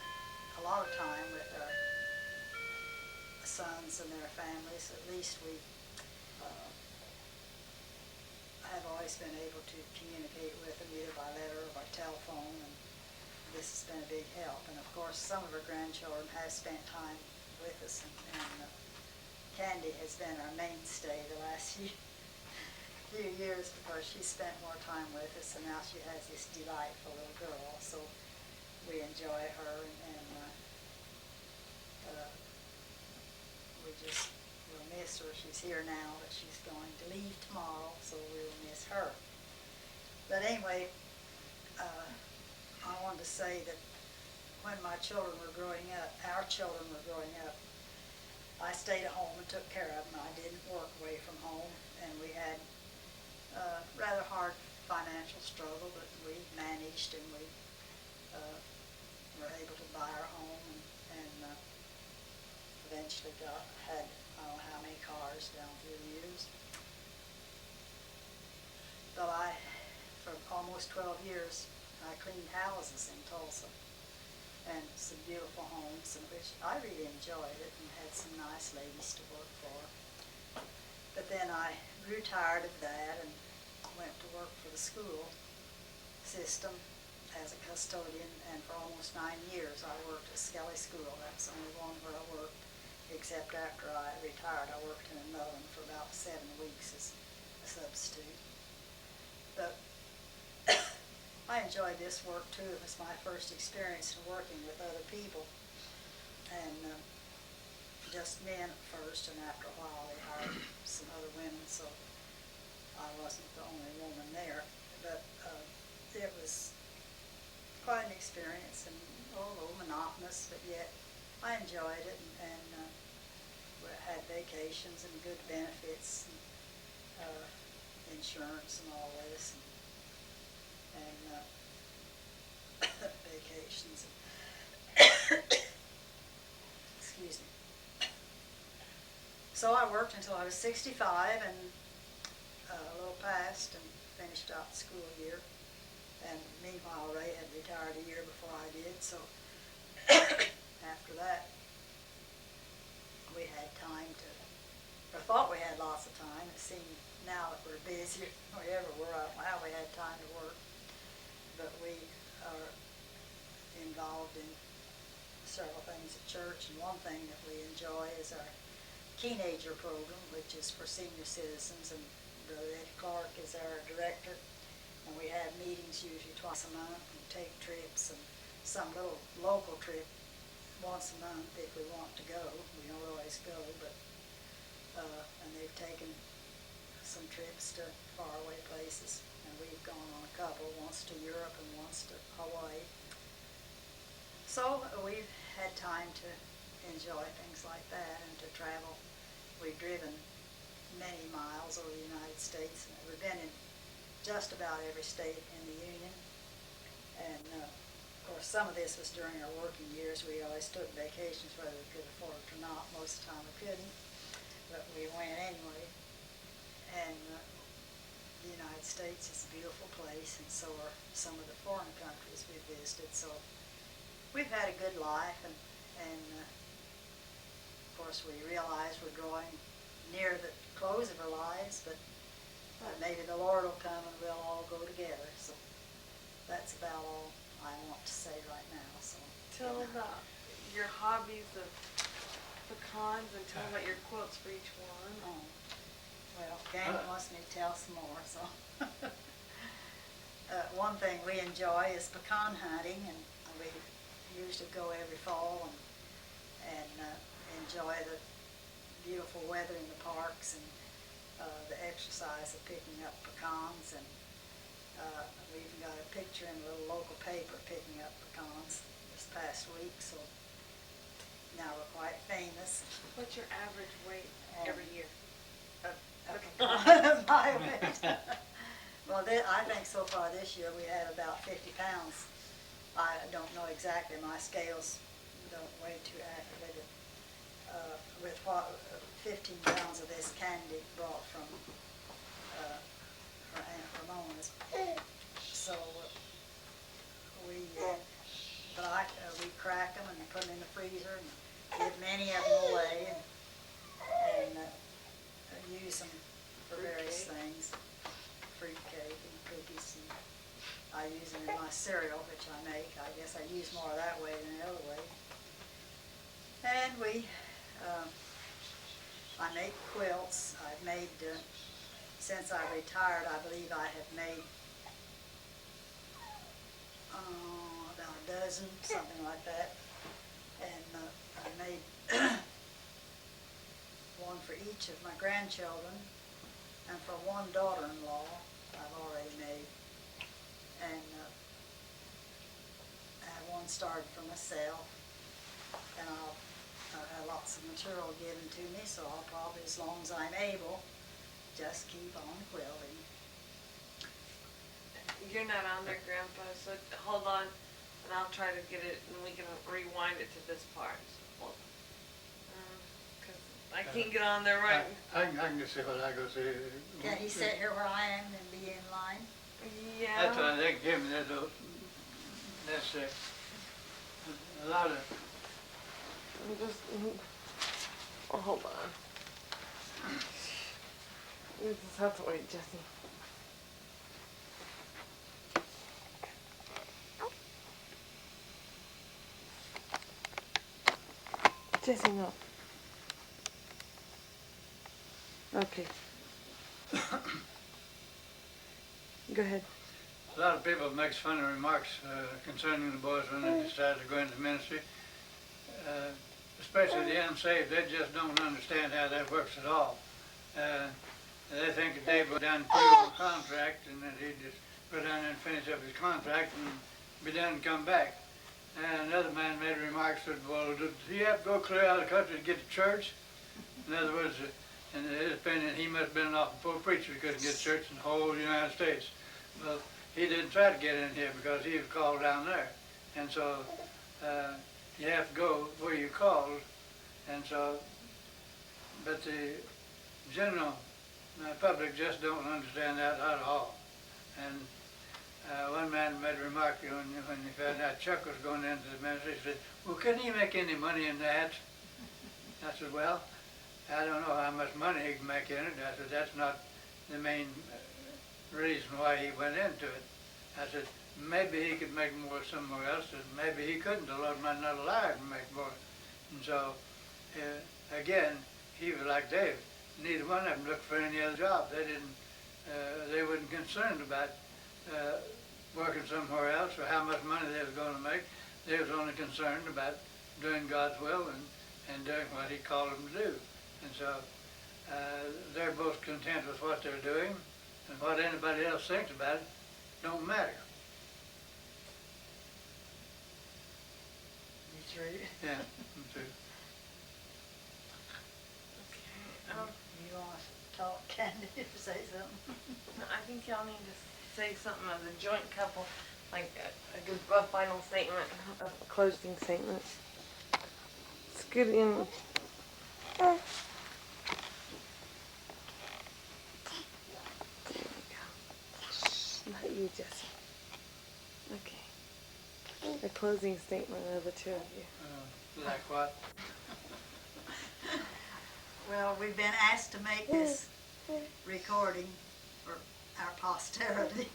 a lot of time with our sons and their families, at least we have always been able to communicate with them either by letter or by telephone, and this has been a big help. And of course, some of our grandchildren have spent time with us, and Candy has been our mainstay the last few years because she spent more time with us, and now she has this delightful little girl. So we enjoy her, and we just will miss her. She's here now, but she's going to leave tomorrow, so we will miss her. But anyway, I wanted to say that when my children were growing up, our children were growing up, I stayed at home and took care of them. I didn't work away from home, and we had rather hard financial struggle, but we managed, and we were able to buy our home eventually had, I don't know how many cars down through the years. But for almost 12 years, I cleaned houses in Tulsa and some beautiful homes, in which I really enjoyed it and had some nice ladies to work for. But then I grew tired of that and went to work for the school system as a custodian, and for almost 9 years I worked at Skelly School. That's the only one where I worked, except after I retired I worked in another one for about 7 weeks as a substitute. But I enjoyed this work too. It was my first experience in working with other people, and just men at first, and after a while they hired some other women, so I wasn't the only woman there. But it was quite an experience, and a little monotonous, but yet I enjoyed it, and we had vacations and good benefits, and insurance and all this, and vacations. Excuse me. So I worked until I was 65 and a little past, and finished out the school year. And meanwhile, Ray had retired a year before I did, so after that, we had time to, or thought we had lots of time. It seemed now that we're busier than we ever were. Wow, we had time to work. But we are involved in several things at church, and one thing that we enjoy is our teenager program, which is for senior citizens, and Brother Ed Clark is our director. And we have meetings usually twice a month, and take trips, and some little local trip once a month if we want to go. We don't always go, but and they've taken some trips to faraway places, and we've gone on a couple, once to Europe and once to Hawaii. So we've had time to enjoy things like that and to travel. We've driven many miles over the United States, and we've been in just about every state in the Union. And of course, some of this was during our working years. We always took vacations whether we could afford it or not. Most of the time we couldn't, but we went anyway. And the United States is a beautiful place, and so are some of the foreign countries we've visited. So we've had a good life, and of course we realize we're drawing near the close of our lives, but maybe the Lord will come and we'll all go together. So that's about all I want to say right now. So Tell about your hobbies of pecans, and tell about your quotes for each one. Oh, well, Gang wants me to tell some more. So one thing we enjoy is pecan hunting, and we usually go every fall and enjoy the beautiful weather in the parks, and the exercise of picking up pecans, and we even got a picture in a little local paper picking up pecans this past week, so now we're quite famous. What's your average weight every year? My weight. Well, I think so far this year we had about 50 pounds. I don't know exactly, my scales don't weigh too accurately. With 15 pounds of this candy brought from her Aunt Ramona's. So we crack them and put them in the freezer and give many of them away, and use them for various things, fruit cake and cookies, and I use them in my cereal, which I make. I guess I use more that way than the other way. And I make quilts. I've made, since I retired, I believe I have made about a dozen, something like that. And I made one for each of my grandchildren, and for one daughter-in-law I've already made. And I have one started for myself, and I'll have lots of material given to me, so I'll probably, as long as I'm able, just keep on quilting. You're not on there, Grandpa, so hold on, and I'll try to get it, and we can rewind it to this part. So hold on. I can't get on there right. I can just see what I go see. Can he sit here where I am and be in line? Yeah. That's why they give me that little, that's a lot of, I'm just. Oh, hold on. You just have to wait, Jesse. Jesse, no. Okay. Go ahead. a lot of people makes funny remarks concerning the boys when they decide to go into ministry. Especially the unsaved, they just don't understand how that works at all. They think that Dave will down and put on a contract and that he'd just go down there and finish up his contract and be done and come back. And another man made a remark, said, well, did he have to go clear out of the country to get to church? In other words, in his opinion, he must have been an awful poor preacher who couldn't get to church in the whole United States. Well, he didn't try to get in here because he was called down there. And so you have to go where you're called. And so, but the general public just don't understand that at all. And one man made a remark when he found out Chuck was going into the ministry. He said, well, couldn't he make any money in that? I said, well, I don't know how much money he can make in it. I said, that's not the main reason why he went into it. I said, maybe he could make more somewhere else, and maybe he couldn't. The Lord might not allow him to make more. And so, again, he was like David. Neither one of them looked for any other job. They weren't concerned about working somewhere else or how much money they was going to make. They was only concerned about doing God's will and doing what he called them to do. And so they're both content with what they're doing, and what anybody else thinks about it don't matter. You true? Yeah, me too. Okay. You want to talk, Candy, or say something? I think y'all need to say something as a joint couple, like a good final statement, a closing statement. It's good in. There we go. Not you, Jesse. Okay. A closing statement of the two of you. Like what? Well, we've been asked to make this recording for our posterity.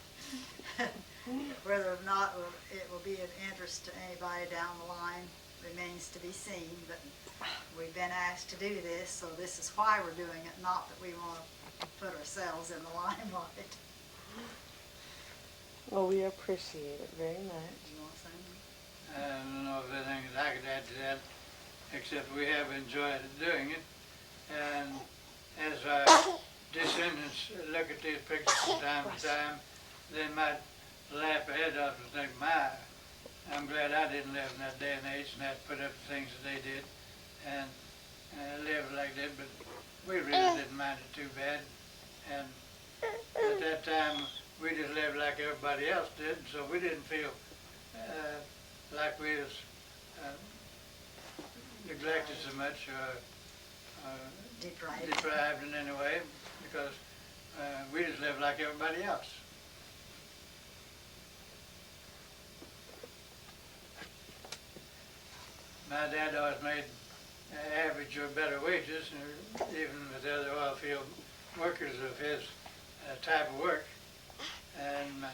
Whether or not it will be of interest to anybody down the line remains to be seen, but we've been asked to do this, so this is why we're doing it, not that we want to put ourselves in the limelight. Well, we appreciate it very much. You want to say anything? I don't know if there's anything I could add to that, except we have enjoyed doing it. And as our descendants look at these pictures from time to time, they might laugh their head off and think, my, I'm glad I didn't live in that day and age and have to put up with things that they did and live like that, but we really didn't mind it too bad. And at that time, we just lived like everybody else did, so we didn't feel like we was neglected so much or deprived in any way, because we just lived like everybody else. My dad always made average or better wages, even with the other oil field workers of his type of work. And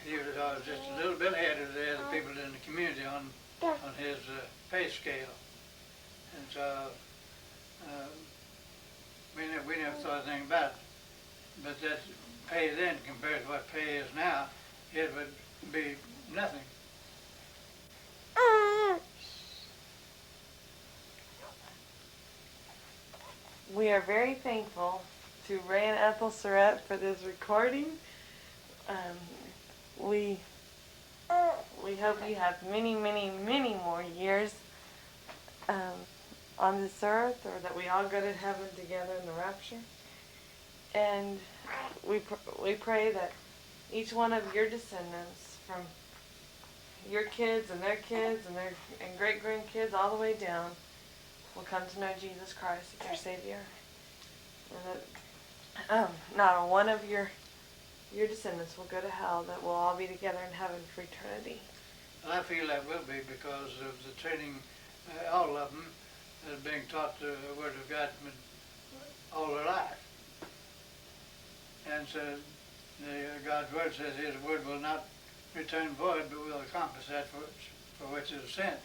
he was always just a little bit ahead of the other people in the community on his pay scale. And so we never thought anything about it. But that pay then compared to what pay is now, it would be nothing. We are very thankful to Ray and Ethel Surrett for this recording. We hope you have many, many, many more years on this earth, or that we all go to heaven together in the rapture. And we pray that each one of your descendants, from your kids and their kids and great grandkids all the way down, will come to know Jesus Christ as your Savior. And that not one of your descendants will go to hell, that we'll all be together in heaven for eternity. I feel that will be because of the training, all of them are being taught the Word of God all their life. And so God's Word says His Word will not return void, but will accomplish that for which it was sent.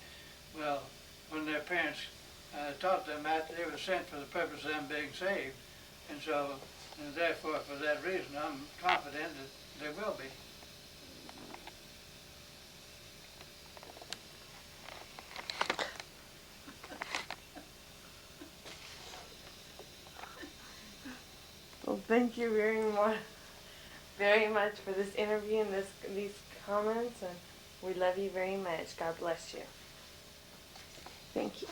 Well, when their parents taught them that, they were sent for the purpose of them being saved. And so, and therefore, for that reason, I'm confident that they will be. Well, thank you very much for this interview and these comments, and we love you very much. God bless you. Thank you.